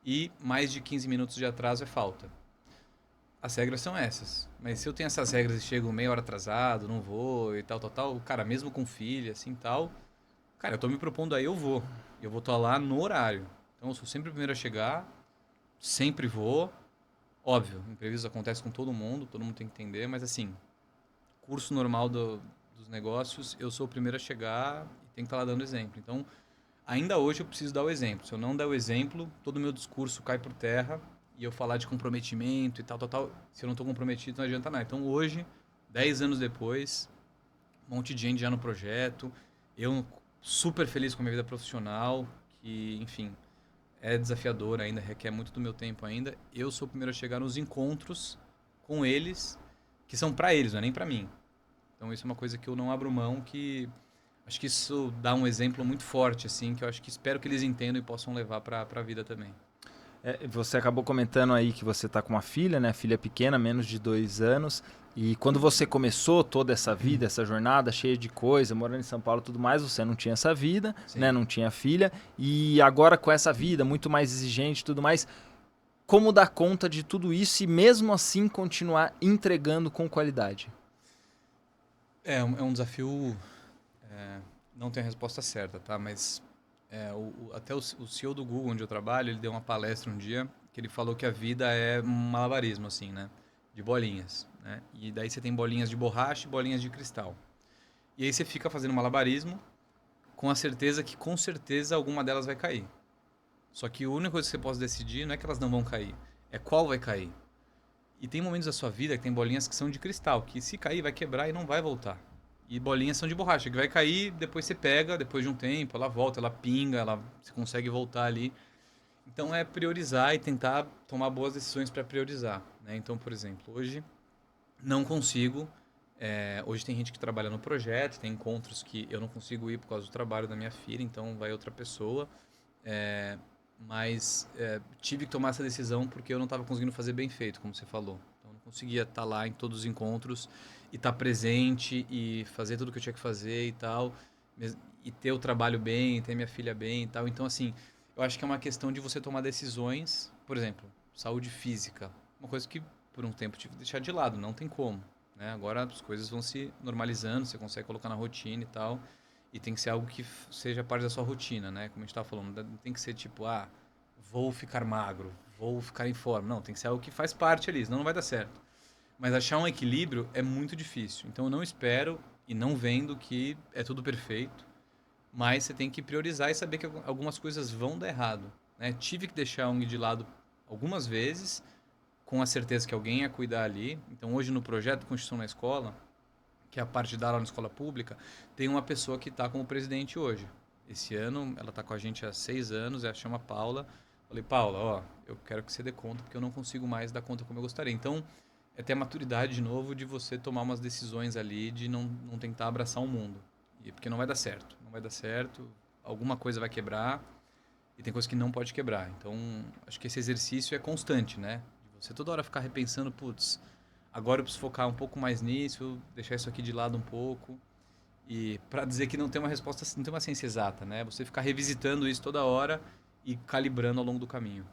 E mais de 15 minutos de atraso é falta. As regras são essas. Mas se eu tenho essas regras e chego meia hora atrasado, não vou e tal, cara, mesmo com filha, assim tal, cara, eu tô me propondo aí, eu vou. Eu vou estar lá no horário. Então eu sou sempre o primeiro a chegar, sempre vou. Óbvio, imprevistos acontecem com todo mundo tem que entender, mas assim, curso normal dos negócios, eu sou o primeiro a chegar e tenho que estar lá dando exemplo. Então, ainda hoje eu preciso dar o exemplo. Se eu não der o exemplo, todo o meu discurso cai por terra e eu falar de comprometimento e tal. Se eu não estou comprometido, não adianta nada. Então, hoje, 10 anos depois, um monte de gente já no projeto, eu super feliz com a minha vida profissional, que, enfim, é desafiador ainda, requer muito do meu tempo ainda. Eu sou o primeiro a chegar nos encontros com eles, que são para eles, não é nem para mim. Então isso é uma coisa que eu não abro mão, que acho que isso dá um exemplo muito forte, assim, que eu acho que espero que eles entendam e possam levar para a vida também. Você acabou comentando aí que você está com uma filha, né? Filha pequena, menos de 2 anos. E quando você começou toda essa vida, essa jornada cheia de coisa, morando em São Paulo e tudo mais, você não tinha essa vida, né? Sim. Não tinha filha. E agora com essa vida muito mais exigente e tudo mais, como dar conta de tudo isso e mesmo assim continuar entregando com qualidade? É um desafio, é, não tem a resposta certa, tá? Mas até o CEO do Google, onde eu trabalho, ele deu uma palestra um dia que ele falou que a vida é um malabarismo, assim, né? De bolinhas, né? E daí você tem bolinhas de borracha e bolinhas de cristal. E aí você fica fazendo malabarismo com a certeza que com certeza alguma delas vai cair. Só que a única coisa que você pode decidir não é que elas não vão cair, é qual vai cair. E tem momentos da sua vida que tem bolinhas que são de cristal, que se cair vai quebrar e não vai voltar. E bolinhas são de borracha, que vai cair, depois você pega, depois de um tempo, ela volta, ela pinga, você consegue voltar ali. Então é priorizar e tentar tomar boas decisões para priorizar, né? Então, por exemplo, hoje não consigo. Hoje tem gente que trabalha no projeto, tem encontros que eu não consigo ir por causa do trabalho da minha filha, então vai outra pessoa. É, mas tive que tomar essa decisão porque eu não estava conseguindo fazer bem feito, como você falou. Então, eu não conseguia estar lá em todos os encontros e estar presente e fazer tudo o que eu tinha que fazer e tal. E ter o trabalho bem, ter minha filha bem e tal. Então, assim, eu acho que é uma questão de você tomar decisões. Por exemplo, saúde física. Uma coisa que por um tempo tive que deixar de lado, não tem como. Né? Agora as coisas vão se normalizando, você consegue colocar na rotina e tal. E tem que ser algo que seja parte da sua rotina, né? Como a gente estava falando, não tem que ser tipo, vou ficar magro, vou ficar em forma. Não, tem que ser algo que faz parte ali, senão não vai dar certo. Mas achar um equilíbrio é muito difícil. Então eu não espero e não vendo que é tudo perfeito, mas você tem que priorizar e saber que algumas coisas vão dar errado. Né? Tive que deixar a ONG de lado algumas vezes, com a certeza que alguém ia cuidar ali. Então hoje no projeto Construção na Escola, que é a parte de dar aula na escola pública, tem uma pessoa que está como presidente hoje. Esse ano, ela está com a gente há 6 anos, ela chama Paula. Falei, Paula, ó, eu quero que você dê conta, porque eu não consigo mais dar conta como eu gostaria. Então, é ter a maturidade de novo de você tomar umas decisões ali, de não tentar abraçar o mundo. Porque não vai dar certo. Não vai dar certo, alguma coisa vai quebrar, e tem coisa que não pode quebrar. Então, acho que esse exercício é constante, né? De você toda hora ficar repensando, putz, agora eu preciso focar um pouco mais nisso, deixar isso aqui de lado um pouco. E para dizer que não tem uma resposta, não tem uma ciência exata, né? Você ficar revisitando isso toda hora e calibrando ao longo do caminho.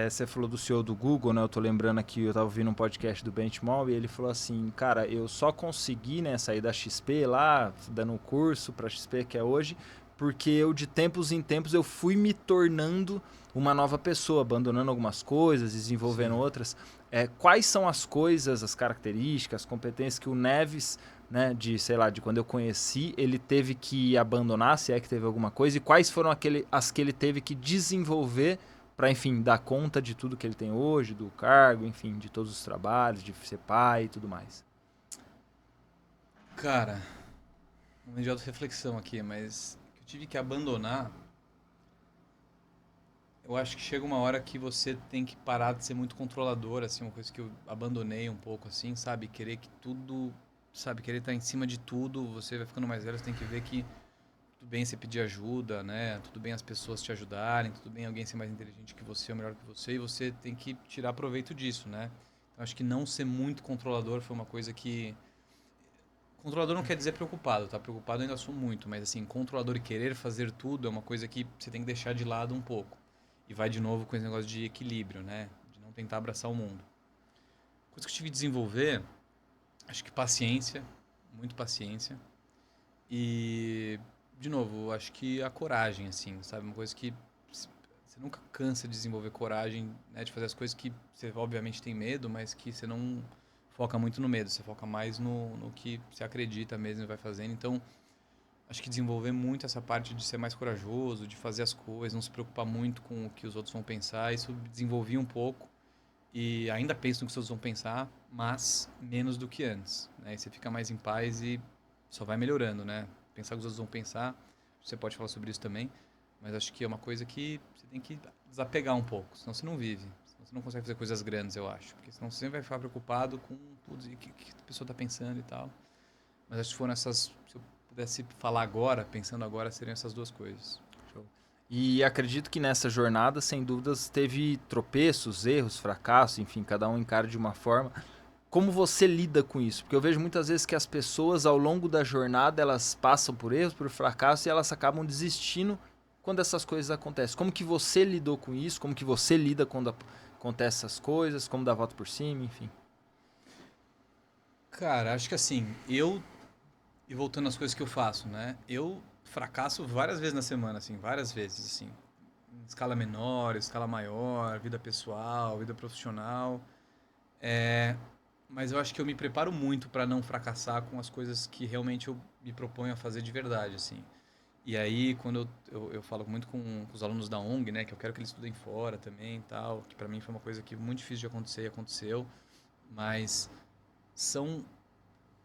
Você falou do CEO do Google, né? Eu tô lembrando aqui, eu tava ouvindo um podcast do Benchmall e ele falou assim, cara, eu só consegui, né, sair da XP lá, dando um curso pra XP que é hoje, porque eu de tempos em tempos eu fui me tornando uma nova pessoa, abandonando algumas coisas, desenvolvendo Sim. outras. Quais são as coisas, as características, as competências que o Neves, né, sei lá, de quando eu conheci, ele teve que abandonar, se é que teve alguma coisa, e quais foram as que ele teve que desenvolver para, enfim, dar conta de tudo que ele tem hoje, do cargo, enfim, de todos os trabalhos, de ser pai e tudo mais. Cara, um momento de auto-reflexão aqui, mas eu tive que abandonar. Eu acho que chega uma hora que você tem que parar de ser muito controlador, assim, uma coisa que eu abandonei um pouco, assim, sabe? Querer que tudo, sabe? Querer estar em cima de tudo, você vai ficando mais velho, você tem que ver que tudo bem você pedir ajuda, né? Tudo bem as pessoas te ajudarem, tudo bem alguém ser mais inteligente que você ou melhor que você, e você tem que tirar proveito disso, né? Então, acho que não ser muito controlador foi uma coisa que... Controlador não quer dizer preocupado, tá? Preocupado eu ainda sou muito, mas assim, controlador e querer fazer tudo é uma coisa que você tem que deixar de lado um pouco. E vai de novo com esse negócio de equilíbrio, né? De não tentar abraçar o mundo. Coisa que eu tive que desenvolver, acho que paciência, muito paciência. E, de novo, acho que a coragem, assim, sabe? Uma coisa que você nunca cansa de desenvolver coragem, né? De fazer as coisas que você obviamente tem medo, mas que você não foca muito no medo, você foca mais no que você acredita mesmo e vai fazendo. Então, acho que desenvolver muito essa parte de ser mais corajoso, de fazer as coisas, não se preocupar muito com o que os outros vão pensar, isso desenvolvi um pouco. E ainda penso no que os outros vão pensar, mas menos do que antes, né? E você fica mais em paz e só vai melhorando, né? Pensar o que os outros vão pensar, você pode falar sobre isso também, mas acho que é uma coisa que você tem que desapegar um pouco, senão você não vive. Senão você não consegue fazer coisas grandes, eu acho. Porque senão você sempre vai ficar preocupado com tudo e o que a pessoa está pensando e tal. Mas acho que foram essas... Se eu pudesse falar agora, pensando agora, seriam essas duas coisas. Show. E acredito que nessa jornada, sem dúvidas, teve tropeços, erros, fracassos, enfim, cada um encara de uma forma. Como você lida com isso? Porque eu vejo muitas vezes que as pessoas, ao longo da jornada, elas passam por erros, por fracassos e elas acabam desistindo quando essas coisas acontecem. Como que você lidou com isso? Como que você lida quando acontecem essas coisas? Como dar a volta por cima, enfim. Cara, acho que assim, eu... E voltando às coisas que eu faço, né? Eu fracasso várias vezes na semana, assim, várias vezes, assim. Em escala menor, escala maior, vida pessoal, vida profissional. Mas eu acho que eu me preparo muito para não fracassar com as coisas que realmente eu me proponho a fazer de verdade, assim. E aí, quando eu falo muito com os alunos da ONG, né? Que eu quero que eles estudem fora também e tal. Que para mim foi uma coisa que muito difícil de acontecer e aconteceu. Mas são...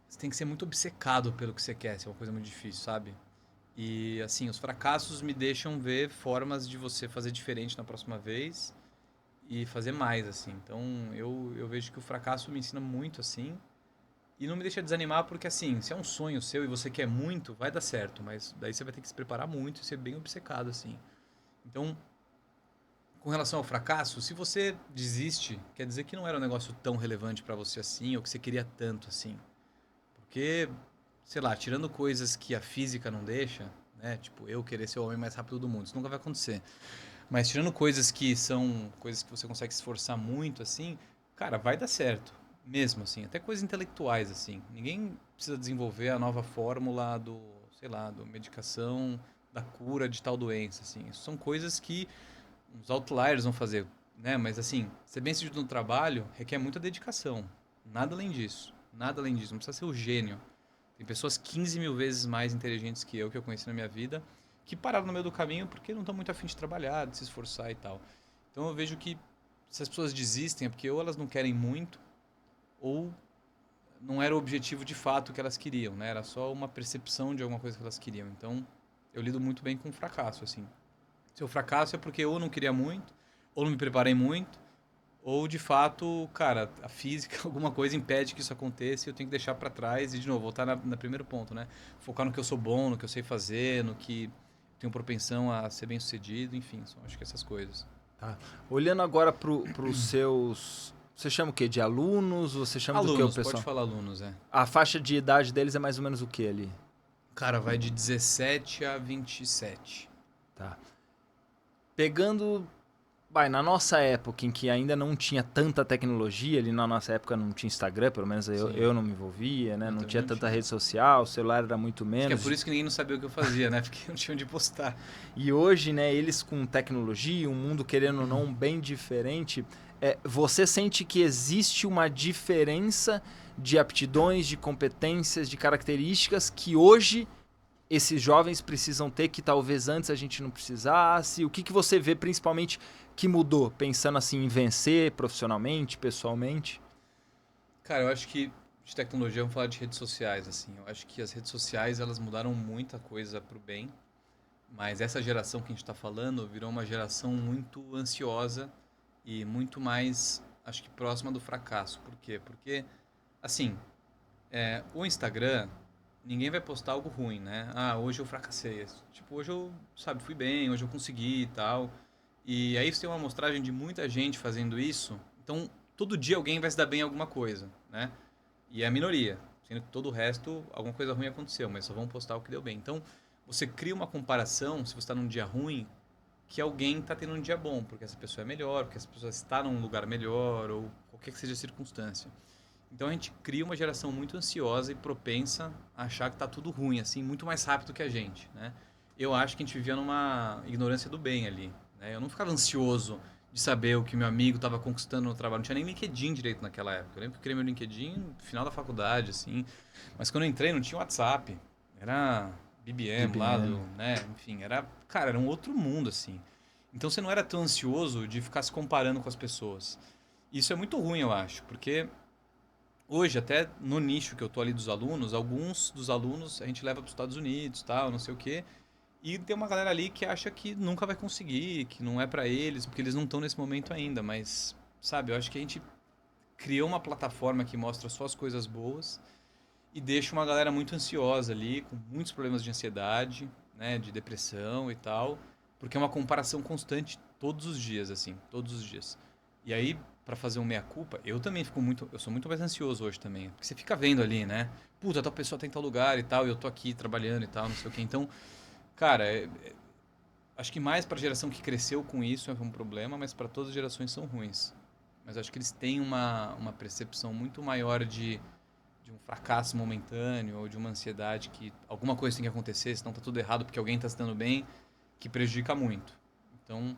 Você tem que ser muito obcecado pelo que você quer, isso é uma coisa muito difícil, sabe? E assim, os fracassos me deixam ver formas de você fazer diferente na próxima vez e fazer mais, assim. Então, eu vejo que o fracasso me ensina muito, assim, e não me deixa desanimar, porque, assim, se é um sonho seu e você quer muito, vai dar certo, mas daí você vai ter que se preparar muito e ser bem obcecado, assim. Então, com relação ao fracasso, se você desiste, quer dizer que não era um negócio tão relevante pra você assim, ou que você queria tanto, assim. Porque, sei lá, tirando coisas que a física não deixa, né? Tipo, eu querer ser o homem mais rápido do mundo, isso nunca vai acontecer. Mas tirando coisas que são coisas que você consegue se esforçar muito, assim, cara, vai dar certo. Mesmo, assim. Até coisas intelectuais, assim. Ninguém precisa desenvolver a nova fórmula do, sei lá, do medicação da cura de tal doença, assim. Isso são coisas que os outliers vão fazer, né? Mas, assim, ser bem sucedido no trabalho requer muita dedicação. Nada além disso. Nada além disso. Não precisa ser o gênio. Tem pessoas 15 mil vezes mais inteligentes que eu conheci na minha vida, que pararam no meio do caminho porque não estão muito afim de trabalhar, de se esforçar e tal. Então eu vejo que se as pessoas desistem é porque ou elas não querem muito, ou não era o objetivo de fato que elas queriam, né? Era só uma percepção de alguma coisa que elas queriam. Então eu lido muito bem com o fracasso, assim. Se eu fracasso é porque ou eu não queria muito, ou não me preparei muito, ou de fato, cara, a física, alguma coisa impede que isso aconteça e eu tenho que deixar pra trás e, de novo, voltar na primeiro ponto, né? Focar no que eu sou bom, no que eu sei fazer, no que tenho propensão a ser bem sucedido, enfim, são, acho que essas coisas. Tá. Olhando agora para os seus... Você chama o quê? De alunos? Você chama do que o Alunos, pode pessoal? falar alunos, é. A faixa de idade deles é mais ou menos o que ali? Cara, vai de 17 a 27. Tá. Pegando, vai, na nossa época em que ainda não tinha tanta tecnologia, ali na nossa época não tinha Instagram, pelo menos Sim, eu não me envolvia, né? eu Não também tinha não tanta tinha. rede social, o celular era muito Acho que é menos. por isso que ninguém não sabia o que eu fazia, né? Porque não tinha onde postar. E hoje, né, eles com tecnologia, um mundo querendo ou não bem diferente, você sente que existe uma diferença de aptidões, de competências, de características que hoje esses jovens precisam ter que talvez antes a gente não precisasse? O que, que você vê principalmente que mudou, pensando assim em vencer profissionalmente, pessoalmente? Cara, eu acho que de tecnologia, vamos falar de redes sociais, assim. Eu acho que as redes sociais, elas mudaram muita coisa pro bem, Mas essa geração que a gente está falando virou uma geração muito ansiosa e muito mais, acho que próxima do fracasso. Por quê? Porque, assim, o Instagram, ninguém vai postar algo ruim, né? Ah, hoje eu fracassei. Tipo, hoje eu, sabe, fui bem, hoje eu consegui e tal. E aí você tem uma amostragem de muita gente fazendo isso. Então, todo dia alguém vai se dar bem em alguma coisa, né? E é a minoria. Sendo que todo o resto, alguma coisa ruim aconteceu, mas só vão postar o que deu bem. Então, você cria uma comparação, se você está num dia ruim, que alguém está tendo um dia bom, porque essa pessoa é melhor, porque essa pessoa está num lugar melhor, ou qualquer que seja a circunstância. Então a gente cria uma geração muito ansiosa e propensa a achar que está tudo ruim, assim, muito mais rápido que a gente, né? Eu acho que a gente vivia numa ignorância do bem ali, né? Eu não ficava ansioso de saber o que meu amigo estava conquistando no trabalho. Não tinha nem LinkedIn direito naquela época. Eu lembro que eu criei meu LinkedIn no final da faculdade, assim. Mas quando eu entrei não tinha WhatsApp. Era BBM lá IBM. do, né? Enfim, era, cara, era um outro mundo, assim. Então você não era tão ansioso de ficar se comparando com as pessoas. Isso é muito ruim, eu acho, porque hoje, até no nicho que eu tô ali dos alunos, alguns dos alunos a gente leva para os Estados Unidos, tal, não sei o quê, e tem uma galera ali que acha que nunca vai conseguir, que não é para eles, porque eles não estão nesse momento ainda, mas sabe, eu acho que a gente criou uma plataforma que mostra só as coisas boas e deixa uma galera muito ansiosa ali, com muitos problemas de ansiedade, né, de depressão e tal, porque é uma comparação constante todos os dias, assim, todos os dias. E aí, para fazer um meia-culpa, eu sou muito mais ansioso hoje também, porque você fica vendo ali, né, puta, tal pessoa tá em tal lugar e tal, e eu tô aqui trabalhando e tal, não sei o quê. Então, cara, acho que mais para a geração que cresceu com isso é um problema, mas para todas as gerações são ruins. Mas acho que eles têm uma percepção muito maior de um fracasso momentâneo ou de uma ansiedade que alguma coisa tem que acontecer, senão tá tudo errado porque alguém está se dando bem, que prejudica muito. Então,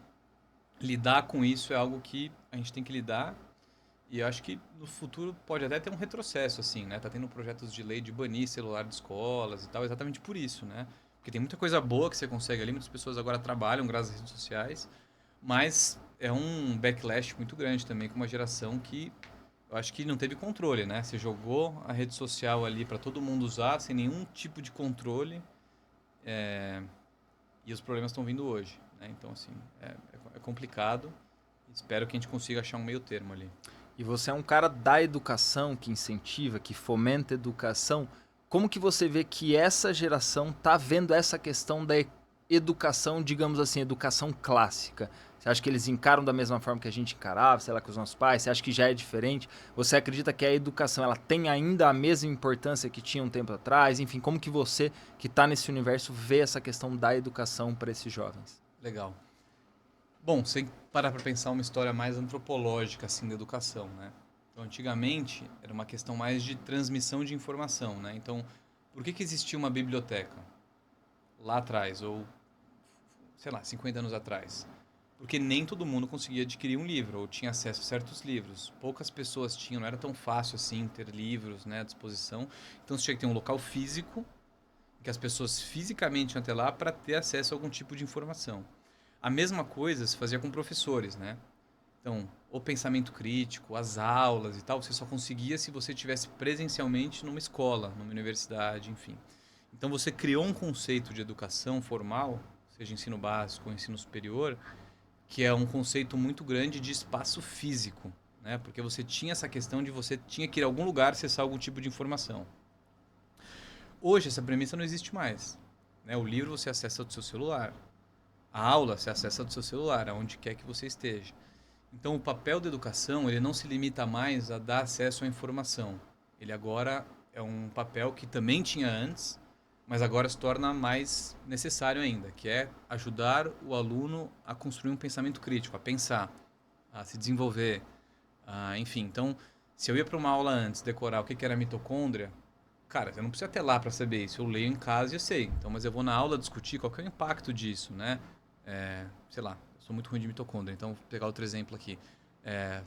lidar com isso é algo que a gente tem que lidar e eu acho que no futuro pode até ter um retrocesso, assim, né? Tá tendo projetos de lei de banir celular de escolas e tal, exatamente por isso, né? Porque tem muita coisa boa que você consegue ali, muitas pessoas agora trabalham graças às redes sociais, mas é um backlash muito grande também com uma geração que eu acho que não teve controle, né? Você jogou a rede social ali para todo mundo usar, sem nenhum tipo de controle, e os problemas estão vindo hoje, né? Então, assim, é complicado. Espero que a gente consiga achar um meio termo ali. E você é um cara da educação, que incentiva, que fomenta a educação. Como que você vê que essa geração tá vendo essa questão da educação, digamos assim, educação clássica? Você acha que eles encaram da mesma forma que a gente encarava, sei lá, com os nossos pais? Você acha que já é diferente? Você acredita que a educação ela tem ainda a mesma importância que tinha um tempo atrás? Enfim, como que você, que está nesse universo, vê essa questão da educação para esses jovens? Legal. Bom, sem parar para pensar uma história mais antropológica assim da educação, né? Então, antigamente era uma questão mais de transmissão de informação, né? Então, por que existia uma biblioteca lá atrás ou sei lá, 50 anos atrás? Porque nem todo mundo conseguia adquirir um livro ou tinha acesso a certos livros. Poucas pessoas tinham, não era tão fácil assim ter livros, né, à disposição. Então você tinha que ter um local físico que as pessoas fisicamente iam até lá para ter acesso a algum tipo de informação. A mesma coisa se fazia com professores, né? Então, o pensamento crítico, as aulas e tal, você só conseguia se você estivesse presencialmente numa escola, numa universidade, enfim. Então, você criou um conceito de educação formal, seja ensino básico ou ensino superior, que é um conceito muito grande de espaço físico, né? Porque você tinha essa questão de você tinha que ir a algum lugar acessar algum tipo de informação. Hoje, essa premissa não existe mais, né? O livro você acessa do seu celular. A aula você acessa do seu celular, aonde quer que você esteja. Então, o papel da educação, ele não se limita mais a dar acesso à informação. Ele agora é um papel que também tinha antes, mas agora se torna mais necessário ainda, que é ajudar o aluno a construir um pensamento crítico, a pensar, a se desenvolver, enfim. Então, se eu ia para uma aula antes decorar o que era mitocôndria, cara, eu não preciso até lá para saber isso. Eu leio em casa e eu sei. Então, mas eu vou na aula discutir qual que é o impacto disso, né? Sei lá, eu sou muito ruim de mitocôndria, então vou pegar outro exemplo aqui.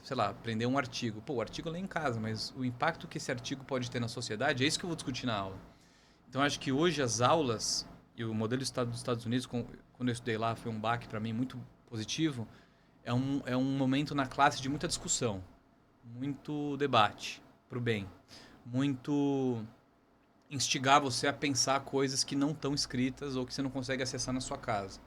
Sei lá, aprender um artigo. Pô, o artigo eu leio em casa, mas o impacto que esse artigo pode ter na sociedade é isso que eu vou discutir na aula. Então, acho que hoje as aulas, e o modelo dos Estados Unidos, quando eu estudei lá, foi um baque para mim muito positivo, é um momento na classe de muita discussão, muito debate, para o bem, muito instigar você a pensar coisas que não estão escritas ou que você não consegue acessar na sua casa.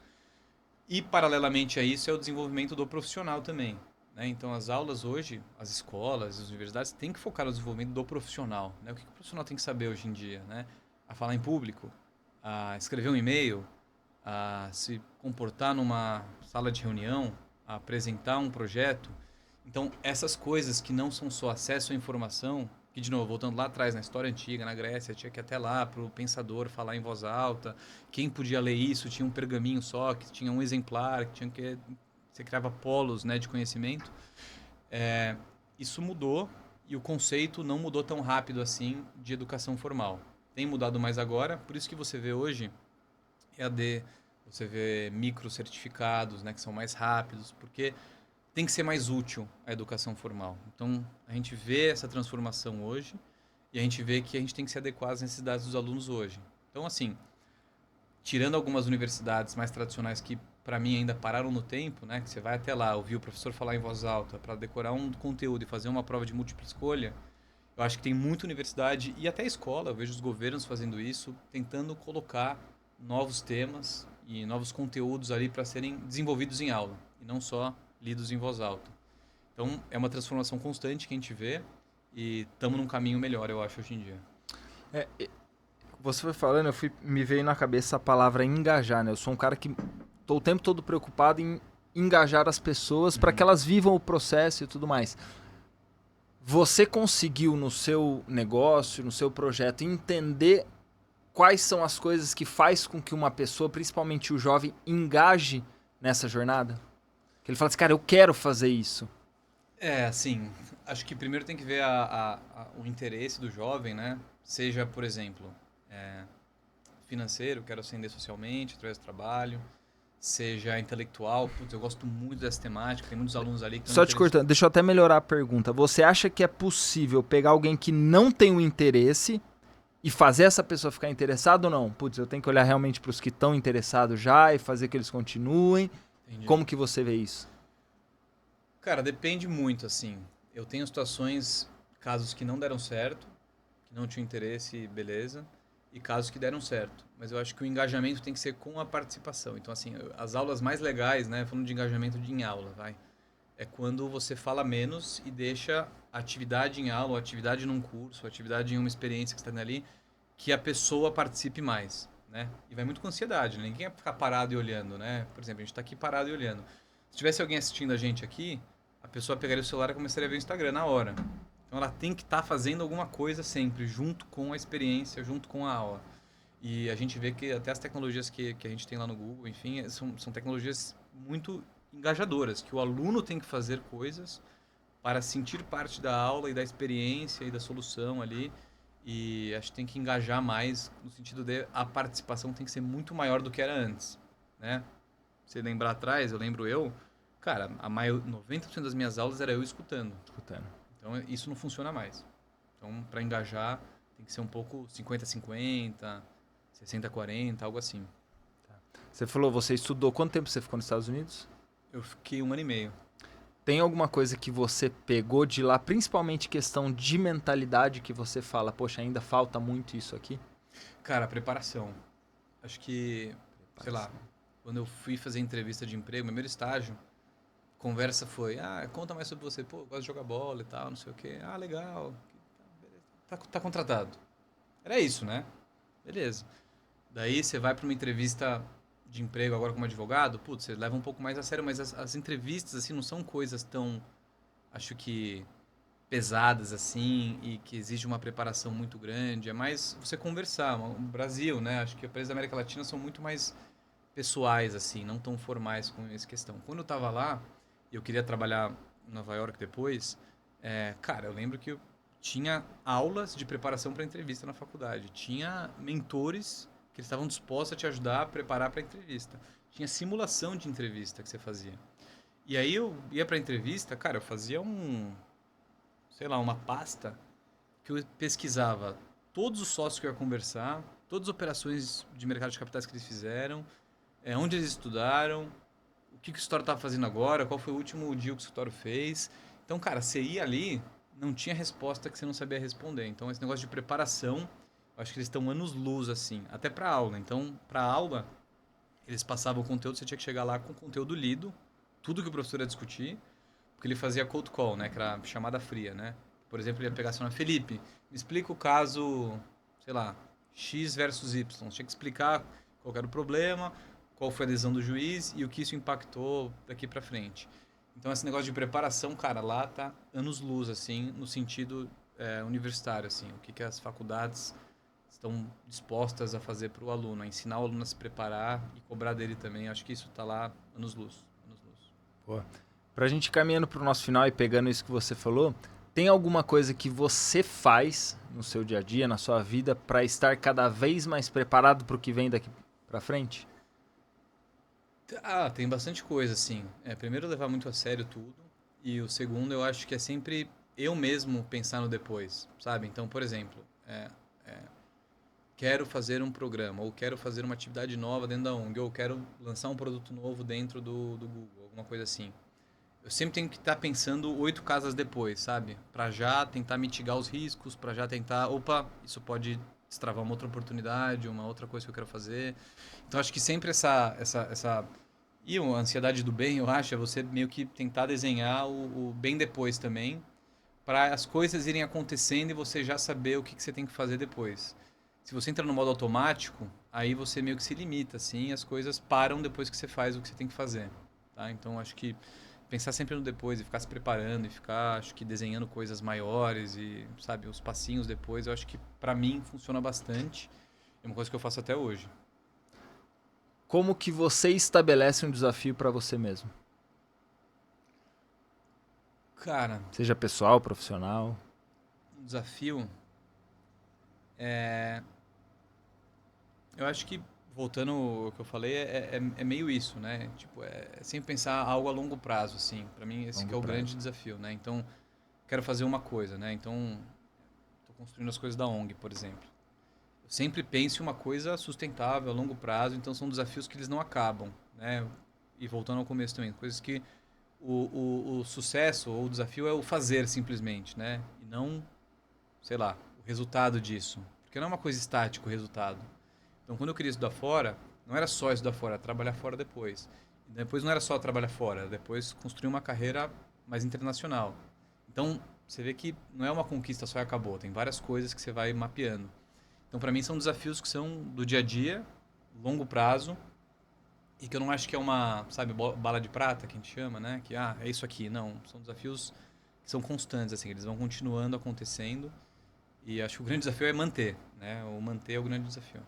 E, paralelamente a isso, é o desenvolvimento do profissional também. Né? Então, as aulas hoje, as escolas, as universidades, têm que focar no desenvolvimento do profissional. Né? O que o profissional tem que saber hoje em dia? Né? A falar em público, a escrever um e-mail, a se comportar numa sala de reunião, a apresentar um projeto. Então, essas coisas que não são só acesso à informação, que, de novo, voltando lá atrás, na história antiga, na Grécia, tinha que ir até lá para o pensador falar em voz alta. Quem podia ler isso tinha um pergaminho só, que tinha um exemplar, que tinha que... Você criava polos, né, de conhecimento. Isso mudou e o conceito não mudou tão rápido assim de educação formal. Tem mudado mais agora, por isso que você vê hoje EAD, você vê microcertificados, né, que são mais rápidos, porque tem que ser mais útil a educação formal. Então, a gente vê essa transformação hoje e a gente vê que a gente tem que se adequar às necessidades dos alunos hoje. Então, assim, tirando algumas universidades mais tradicionais que, para mim, ainda pararam no tempo, né, que você vai até lá, ouvir o professor falar em voz alta para decorar um conteúdo e fazer uma prova de múltipla escolha, eu acho que tem muita universidade e até escola, eu vejo os governos fazendo isso, tentando colocar novos temas e novos conteúdos ali para serem desenvolvidos em aula e não só lidos em voz alta. Então, é uma transformação constante que a gente vê e estamos num caminho melhor, eu acho, hoje em dia. Você foi falando, me veio na cabeça a palavra engajar, né? Eu sou um cara que tô o tempo todo preocupado em engajar as pessoas para que elas vivam o processo e tudo mais. Você conseguiu no seu negócio, no seu projeto, entender quais são as coisas que faz com que uma pessoa, principalmente o jovem, engaje nessa jornada? Que ele fala assim, cara, eu quero fazer isso. Assim, acho que primeiro tem que ver o interesse do jovem, né? Seja, por exemplo, financeiro, quero ascender socialmente através do trabalho, seja intelectual, putz, eu gosto muito dessa temática, tem muitos alunos ali que Só te cortando, deixa eu até melhorar a pergunta. Você acha que é possível pegar alguém que não tem o interesse e fazer essa pessoa ficar interessada ou não? Putz, eu tenho que olhar realmente para os que estão interessados já e fazer que eles continuem. Entendi. Como que você vê isso? Cara, depende muito, assim. Eu tenho situações, casos que não deram certo, que não tinham interesse, beleza, e casos que deram certo. Mas eu acho que o engajamento tem que ser com a participação. Então, assim, as aulas mais legais, né, falando de engajamento em aula, vai, é quando você fala menos e deixa a atividade em aula, ou atividade num curso, ou atividade em uma experiência que está ali, que a pessoa participe mais, né? E vai muito com ansiedade, né? Ninguém vai ficar parado e olhando, né? Por exemplo, a gente está aqui parado e olhando. Se tivesse alguém assistindo a gente aqui, a pessoa pegaria o celular e começaria a ver o Instagram na hora. Então ela tem que estar fazendo alguma coisa sempre, junto com a experiência, junto com a aula. E a gente vê que até as tecnologias que a gente tem lá no Google, enfim, são tecnologias muito engajadoras, que o aluno tem que fazer coisas para sentir parte da aula e da experiência e da solução ali. E acho que tem que engajar mais no sentido de a participação tem que ser muito maior do que era antes, né? Se lembrar atrás, cara, 90% das minhas aulas era eu escutando. Então isso não funciona mais. Então, para engajar, tem que ser um pouco 50-50, 60-40, algo assim. Você falou, você estudou, quanto tempo você ficou nos Estados Unidos? Eu fiquei 1 ano e meio. Tem alguma coisa que você pegou de lá, principalmente questão de mentalidade, que você fala, poxa, ainda falta muito isso aqui? Cara, preparação. Acho que, sei lá, quando eu fui fazer entrevista de emprego, meu primeiro estágio, conversa foi, conta mais sobre você, pô, gosto de jogar bola e tal, não sei o quê. Legal, tá contratado. Era isso, né? Beleza. Daí você vai para uma entrevista de emprego agora como advogado, putz, você leva um pouco mais a sério, mas as entrevistas, assim, não são coisas tão, acho que, pesadas, assim, e que exige uma preparação muito grande. É mais você conversar. O Brasil, né? Acho que os países da América Latina são muito mais pessoais, assim, não tão formais com essa questão. Quando eu estava lá, e eu queria trabalhar em Nova York depois, cara, eu lembro que eu tinha aulas de preparação para entrevista na faculdade. Tinha mentores que eles estavam dispostos a te ajudar a preparar para a entrevista. Tinha simulação de entrevista que você fazia. E aí eu ia para a entrevista, cara, eu fazia uma pasta que eu pesquisava todos os sócios que eu ia conversar, todas as operações de mercado de capitais que eles fizeram, onde eles estudaram, o que o escritório estava fazendo agora, qual foi o último deal que o escritório fez. Então, cara, você ia ali, não tinha resposta que você não sabia responder. Então, esse negócio de preparação, eu acho que eles estão anos-luz, assim, até para aula. Então, para aula, eles passavam o conteúdo, você tinha que chegar lá com o conteúdo lido, tudo que o professor ia discutir, porque ele fazia cold call, né, que era chamada fria, né? Por exemplo, ele ia pegar assim, Felipe, me explica o caso, sei lá, X versus Y. Você tinha que explicar qual era o problema, qual foi a decisão do juiz e o que isso impactou daqui para frente. Então, esse negócio de preparação, cara, lá tá anos-luz, assim, no sentido universitário, assim. O que as faculdades estão dispostas a fazer para o aluno, a ensinar o aluno a se preparar e cobrar dele também. Acho que isso tá lá anos-luz. Anos-luz. Pô. Pra gente ir caminhando pro nosso final e pegando isso que você falou, tem alguma coisa que você faz no seu dia a dia, na sua vida, para estar cada vez mais preparado para o que vem daqui para frente? Ah, tem bastante coisa, assim. Primeiro, levar muito a sério tudo. E o segundo, eu acho que é sempre eu mesmo pensar no depois, sabe? Então, por exemplo, quero fazer um programa, ou quero fazer uma atividade nova dentro da ONG, ou quero lançar um produto novo dentro do Google, alguma coisa assim. Eu sempre tenho que estar pensando 8 casas depois, sabe? Para já tentar mitigar os riscos, para já tentar, opa, isso pode destravar uma outra oportunidade, uma outra coisa que eu quero fazer. Então acho que sempre essa e a ansiedade do bem, eu acho, é você meio que tentar desenhar o bem depois também, para as coisas irem acontecendo e você já saber o que você tem que fazer depois. Se você entra no modo automático, aí você meio que se limita, assim, e as coisas param depois que você faz o que você tem que fazer, tá? Então acho que pensar sempre no depois e ficar se preparando e ficar, acho que desenhando coisas maiores e, sabe, os passinhos depois, eu acho que para mim funciona bastante. É uma coisa que eu faço até hoje. Como que você estabelece um desafio para você mesmo? Cara, Seja pessoal, profissional. um desafio é. Eu acho que, voltando ao que eu falei, é meio isso, né? Tipo, é sempre pensar algo a longo prazo, assim. Para mim, esse que Longo é o prazo. grande desafio, né? Então, quero fazer uma coisa, né? Então, estou construindo as coisas da ONG, por exemplo. Eu sempre penso em uma coisa sustentável, a longo prazo, então são desafios que eles não acabam, né? E voltando ao começo também, coisas que o sucesso ou o desafio é o fazer simplesmente, né? E não, sei lá, o resultado disso. Porque não é uma coisa estática o resultado. Então, quando eu queria estudar fora, não era só estudar fora, era trabalhar fora depois. E depois não era só trabalhar fora, depois construir uma carreira mais internacional. Então, você vê que não é uma conquista só e acabou, tem várias coisas que você vai mapeando. Então, para mim, são desafios que são do dia a dia, longo prazo, e que eu não acho que é uma, sabe, bala de prata que a gente chama, né? Que, é isso aqui. Não, são desafios que são constantes, assim, eles vão continuando acontecendo. E acho que o grande desafio é manter, né? O manter é o grande desafio.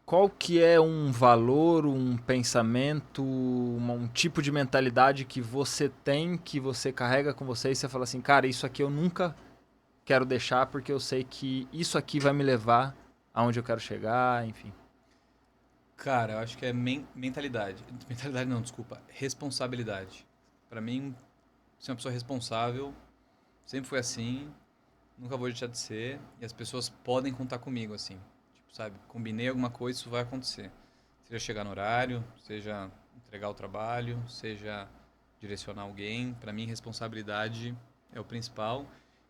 Qual que é um valor, um pensamento, um tipo de mentalidade que você tem, que você carrega com você e você fala assim, cara, isso aqui eu nunca quero deixar porque eu sei que isso aqui vai me levar aonde eu quero chegar, enfim. Cara, eu acho que é mentalidade. Mentalidade não, desculpa. Responsabilidade. Pra mim, ser uma pessoa responsável, sempre foi assim, nunca vou deixar de ser, e as pessoas podem contar comigo, assim. Tipo, sabe, combinei alguma coisa, isso vai acontecer. Seja chegar no horário, seja entregar o trabalho, seja direcionar alguém. Pra mim, responsabilidade é o principal,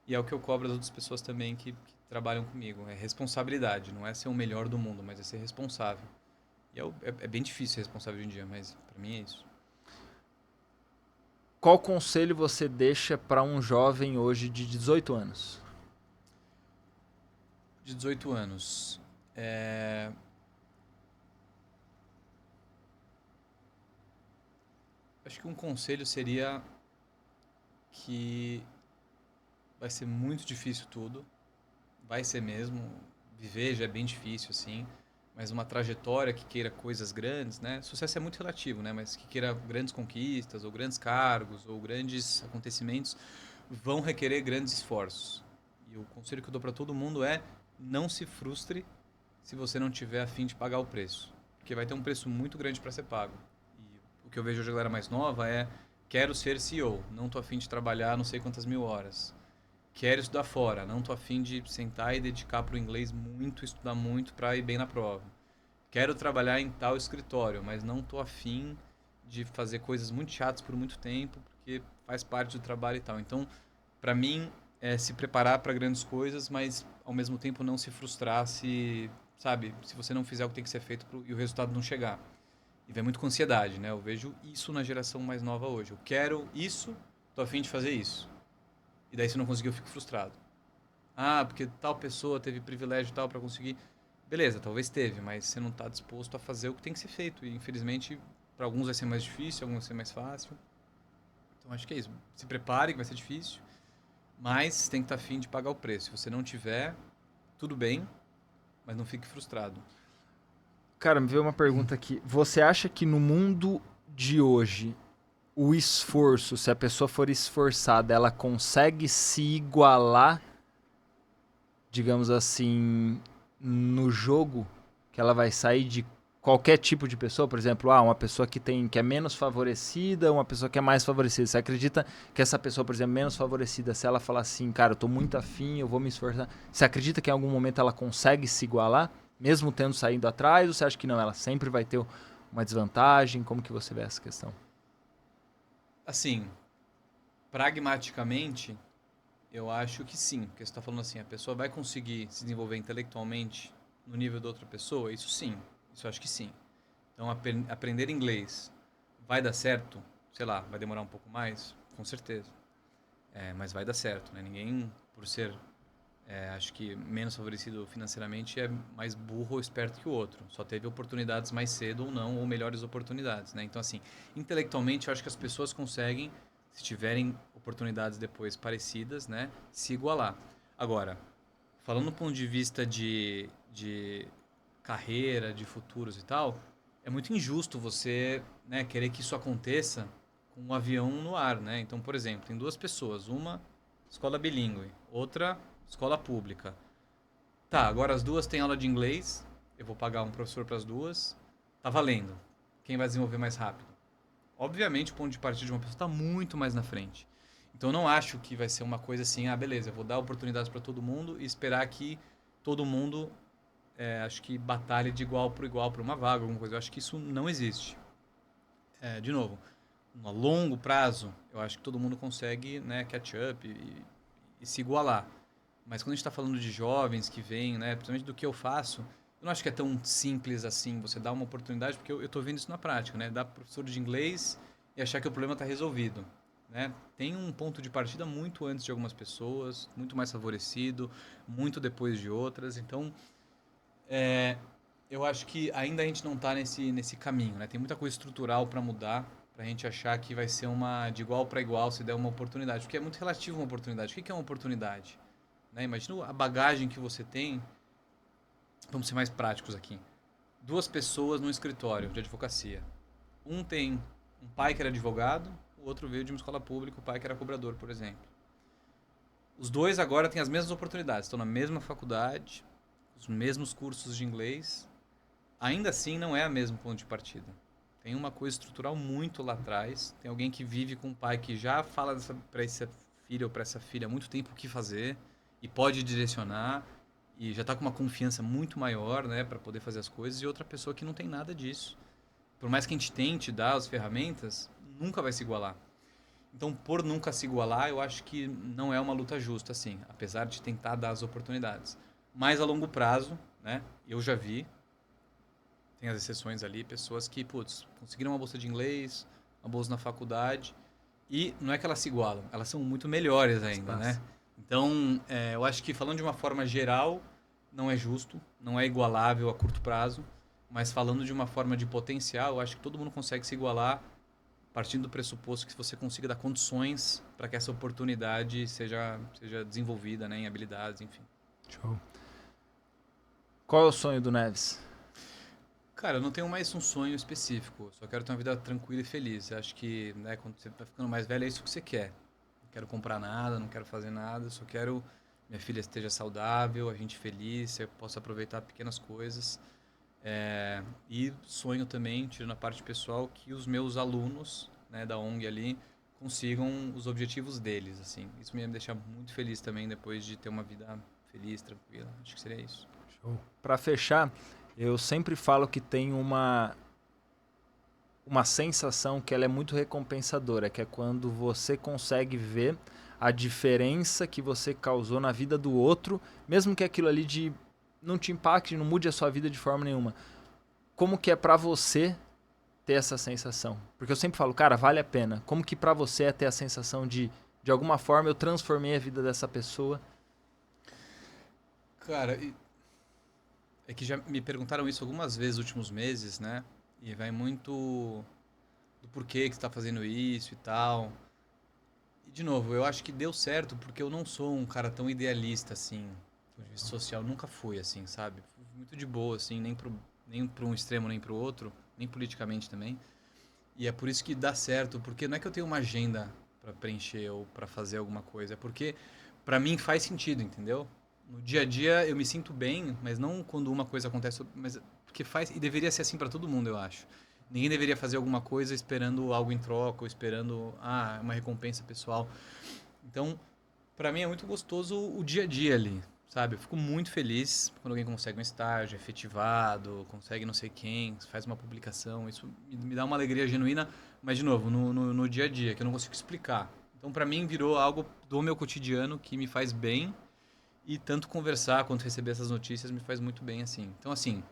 e é o que eu cobro das outras pessoas também que trabalham comigo. É responsabilidade, não é ser o melhor do mundo, mas é ser responsável. E é bem difícil ser responsável hoje em dia, mas pra mim é isso. Qual conselho você deixa para um jovem hoje de 18 anos? De 18 anos. Acho que um conselho seria que vai ser muito difícil tudo. Vai ser mesmo. Viver já é bem difícil, assim. Mas uma trajetória que queira coisas grandes, né? Sucesso é muito relativo, né? Mas que queira grandes conquistas, ou grandes cargos, ou grandes acontecimentos, vão requerer grandes esforços. E o conselho que eu dou para todo mundo é: não se frustre se você não tiver a fim de pagar o preço. Porque vai ter um preço muito grande para ser pago. E o que eu vejo hoje a galera mais nova é: quero ser CEO, não tô a fim de trabalhar não sei quantas mil horas. Quero estudar fora, não tô a fim de sentar e dedicar para o inglês muito, estudar muito para ir bem na prova. Quero trabalhar em tal escritório, mas não tô a fim de fazer coisas muito chatas por muito tempo, porque faz parte do trabalho e tal. Então, para mim, se preparar para grandes coisas, mas ao mesmo tempo não se frustrar se, sabe, se você não fizer o que tem que ser feito e o resultado não chegar. E vem muito com ansiedade, né? Eu vejo isso na geração mais nova hoje. Eu quero isso, tô a fim de fazer isso. E daí se não conseguir eu fico frustrado. Ah, porque tal pessoa teve privilégio e tal para conseguir. Beleza, talvez teve, mas você não está disposto a fazer o que tem que ser feito. E infelizmente, para alguns vai ser mais difícil, alguns vai ser mais fácil. Então acho que é isso. Se prepare, que vai ser difícil, mas tem que estar afim de pagar o preço. Se você não tiver, tudo bem, mas não fique frustrado. Cara, me veio uma pergunta aqui. Você acha que no mundo de hoje, o esforço, se a pessoa for esforçada, ela consegue se igualar, digamos assim, no jogo, que ela vai sair de qualquer tipo de pessoa? Por exemplo, uma pessoa que é menos favorecida, uma pessoa que é mais favorecida. Você acredita que essa pessoa, por exemplo, menos favorecida, se ela falar assim, cara, eu tô muito afim, eu vou me esforçar, você acredita que em algum momento ela consegue se igualar, mesmo tendo saído atrás, ou você acha que não, ela sempre vai ter uma desvantagem? Como que você vê essa questão? Assim, pragmaticamente, eu acho que sim. Porque você está falando assim, a pessoa vai conseguir se desenvolver intelectualmente no nível da outra pessoa? Isso sim. Isso eu acho que sim. Então, aprender inglês vai dar certo? Sei lá, vai demorar um pouco mais? Com certeza. Mas vai dar certo, né? Ninguém, por ser, acho que menos favorecido financeiramente, é mais burro ou esperto que o outro. Só teve oportunidades mais cedo ou não, ou melhores oportunidades, né? Então, assim, intelectualmente, eu acho que as pessoas conseguem, se tiverem oportunidades depois parecidas, né, se igualar. Agora, falando do ponto de vista de carreira, de futuros e tal, é muito injusto você, né, querer que isso aconteça com um avião no ar, né? Então, por exemplo, tem duas pessoas, uma escola bilíngue, outra escola pública. Tá, agora as duas têm aula de inglês, eu vou pagar um professor para as duas, tá valendo. Quem vai desenvolver mais rápido? Obviamente, o ponto de partida de uma pessoa está muito mais na frente. Então, eu não acho que vai ser uma coisa assim, beleza, eu vou dar oportunidades para todo mundo e esperar que todo mundo acho que batalha de igual para igual para uma vaga, alguma coisa. Eu acho que isso não existe. De novo, no longo prazo, eu acho que todo mundo consegue, né, catch up e se igualar. Mas quando a gente está falando de jovens que vêm, né, principalmente do que eu faço, eu não acho que é tão simples assim você dar uma oportunidade, porque eu estou vendo isso na prática, né? Dar professor de inglês e achar que o problema está resolvido. Né? Tem um ponto de partida muito antes de algumas pessoas, muito mais favorecido, muito depois de outras. Então, eu acho que ainda a gente não está nesse caminho, né? Tem muita coisa estrutural para mudar, para a gente achar que vai ser uma de igual para igual se der uma oportunidade, porque é muito relativo uma oportunidade. O que é uma oportunidade? Né? Imagina a bagagem que você tem. Vamos ser mais práticos aqui. Duas pessoas num escritório de advocacia. Um tem um pai que era advogado, o outro veio de uma escola pública, o pai que era cobrador, por exemplo. Os dois agora têm as mesmas oportunidades, estão na mesma faculdade, os mesmos cursos de inglês. Ainda assim, não é a mesmo ponto de partida. Tem uma coisa estrutural muito lá atrás. Tem alguém que vive com um pai que já fala para esse filho ou para essa filha há muito tempo o que fazer e pode direcionar e já está com uma confiança muito maior, né, para poder fazer as coisas, e outra pessoa que não tem nada disso. Por mais que a gente tente dar as ferramentas, nunca vai se igualar. Então, por nunca se igualar, eu acho que não é uma luta justa, assim, apesar de tentar dar as oportunidades. Mas a longo prazo, né, eu já vi, tem as exceções ali, pessoas que, putz, conseguiram uma bolsa de inglês, uma bolsa na faculdade, e não é que elas se igualam, elas são muito melhores ainda, né? Então, eu acho que falando de uma forma geral, não é justo, não é igualável a curto prazo, mas falando de uma forma de potencial, eu acho que todo mundo consegue se igualar partindo do pressuposto que você consiga dar condições para que essa oportunidade seja desenvolvida, né, em habilidades, enfim. Show. Qual é o sonho do Neves? Cara, eu não tenho mais um sonho específico. Só quero ter uma vida tranquila e feliz. Eu acho que, né, quando você vai ficando mais velho, é isso que você quer. Não quero comprar nada, não quero fazer nada. Só quero minha filha esteja saudável, a gente feliz, eu possa aproveitar pequenas coisas. E sonho também, tirando a parte pessoal, que os meus alunos, né, da ONG ali consigam os objetivos deles, assim. Isso me ia me deixar muito feliz também depois de ter uma vida feliz, tranquila. Acho que seria isso. Show. Para fechar, eu sempre falo que tem uma sensação que ela é muito recompensadora, que é quando você consegue ver a diferença que você causou na vida do outro, mesmo que aquilo ali não te impacte, não mude a sua vida de forma nenhuma. Como que é pra você ter essa sensação? Porque eu sempre falo, cara, vale a pena. Como que pra você é ter a sensação de alguma forma eu transformei a vida dessa pessoa? Cara, é que já me perguntaram isso algumas vezes nos últimos meses, né? E vai muito do porquê que você tá fazendo isso e tal. E, de novo, eu acho que deu certo porque eu não sou um cara tão idealista, assim, do ponto de vista social. Nunca fui, assim, sabe? Fui muito de boa, assim, nem pra um extremo nem pro outro, nem politicamente também. E é por isso que dá certo, porque não é que eu tenho uma agenda pra preencher ou pra fazer alguma coisa, é porque pra mim faz sentido, entendeu? No dia a dia eu me sinto bem, mas não quando uma coisa acontece, mas porque faz e deveria ser assim pra todo mundo, eu acho. Ninguém deveria fazer alguma coisa esperando algo em troca ou esperando uma recompensa pessoal. Então, pra mim é muito gostoso o dia a dia ali, sabe? Eu fico muito feliz quando alguém consegue um estágio efetivado, consegue não sei quem, faz uma publicação. Isso me dá uma alegria genuína, mas, de novo, no dia a dia, que eu não consigo explicar. Então, pra mim, virou algo do meu cotidiano que me faz bem e tanto conversar quanto receber essas notícias me faz muito bem, assim. Então, assim,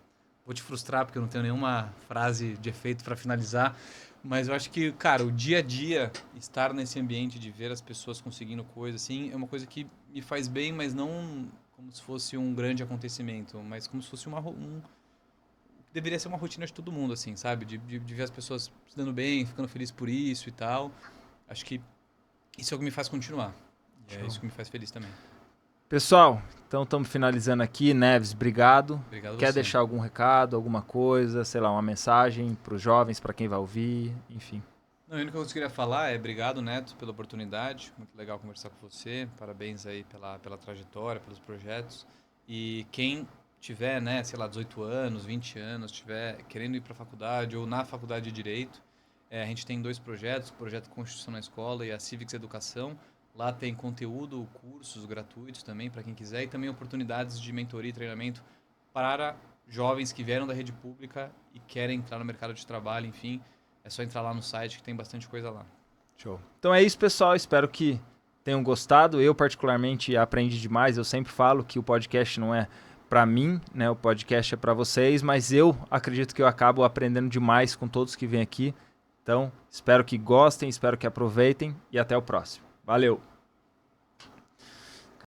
vou te frustrar porque eu não tenho nenhuma frase de efeito pra finalizar, mas eu acho que, cara, o dia a dia, estar nesse ambiente de ver as pessoas conseguindo coisas, assim, é uma coisa que me faz bem, mas não como se fosse um grande acontecimento, mas como se fosse deveria ser uma rotina de todo mundo, assim, sabe? De ver as pessoas se dando bem, ficando felizes por isso e tal. Acho que isso é o que me faz continuar. E é Show. isso que me faz feliz também. Pessoal, então estamos finalizando aqui. Neves, obrigado. Obrigado a Quer você. deixar algum recado, alguma coisa, sei lá, uma mensagem para os jovens, para quem vai ouvir, enfim. Não, a única coisa que eu queria falar é obrigado, Neto, pela oportunidade. Muito legal conversar com você. Parabéns aí pela trajetória, pelos projetos. E quem tiver, né, sei lá, 18 anos, 20 anos, tiver querendo ir para a faculdade ou na faculdade de Direito, a gente tem 2 projetos, o projeto Constituição na Escola e a Civics Educação. Lá tem conteúdo, cursos gratuitos também para quem quiser e também oportunidades de mentoria e treinamento para jovens que vieram da rede pública e querem entrar no mercado de trabalho, enfim. É só entrar lá no site que tem bastante coisa lá. Show. Então é isso, pessoal. Espero que tenham gostado. Eu, particularmente, aprendi demais. Eu sempre falo que o podcast não é para mim, né? O podcast é para vocês, mas eu acredito que eu acabo aprendendo demais com todos que vêm aqui. Então, espero que gostem, espero que aproveitem e até o próximo. Valeu!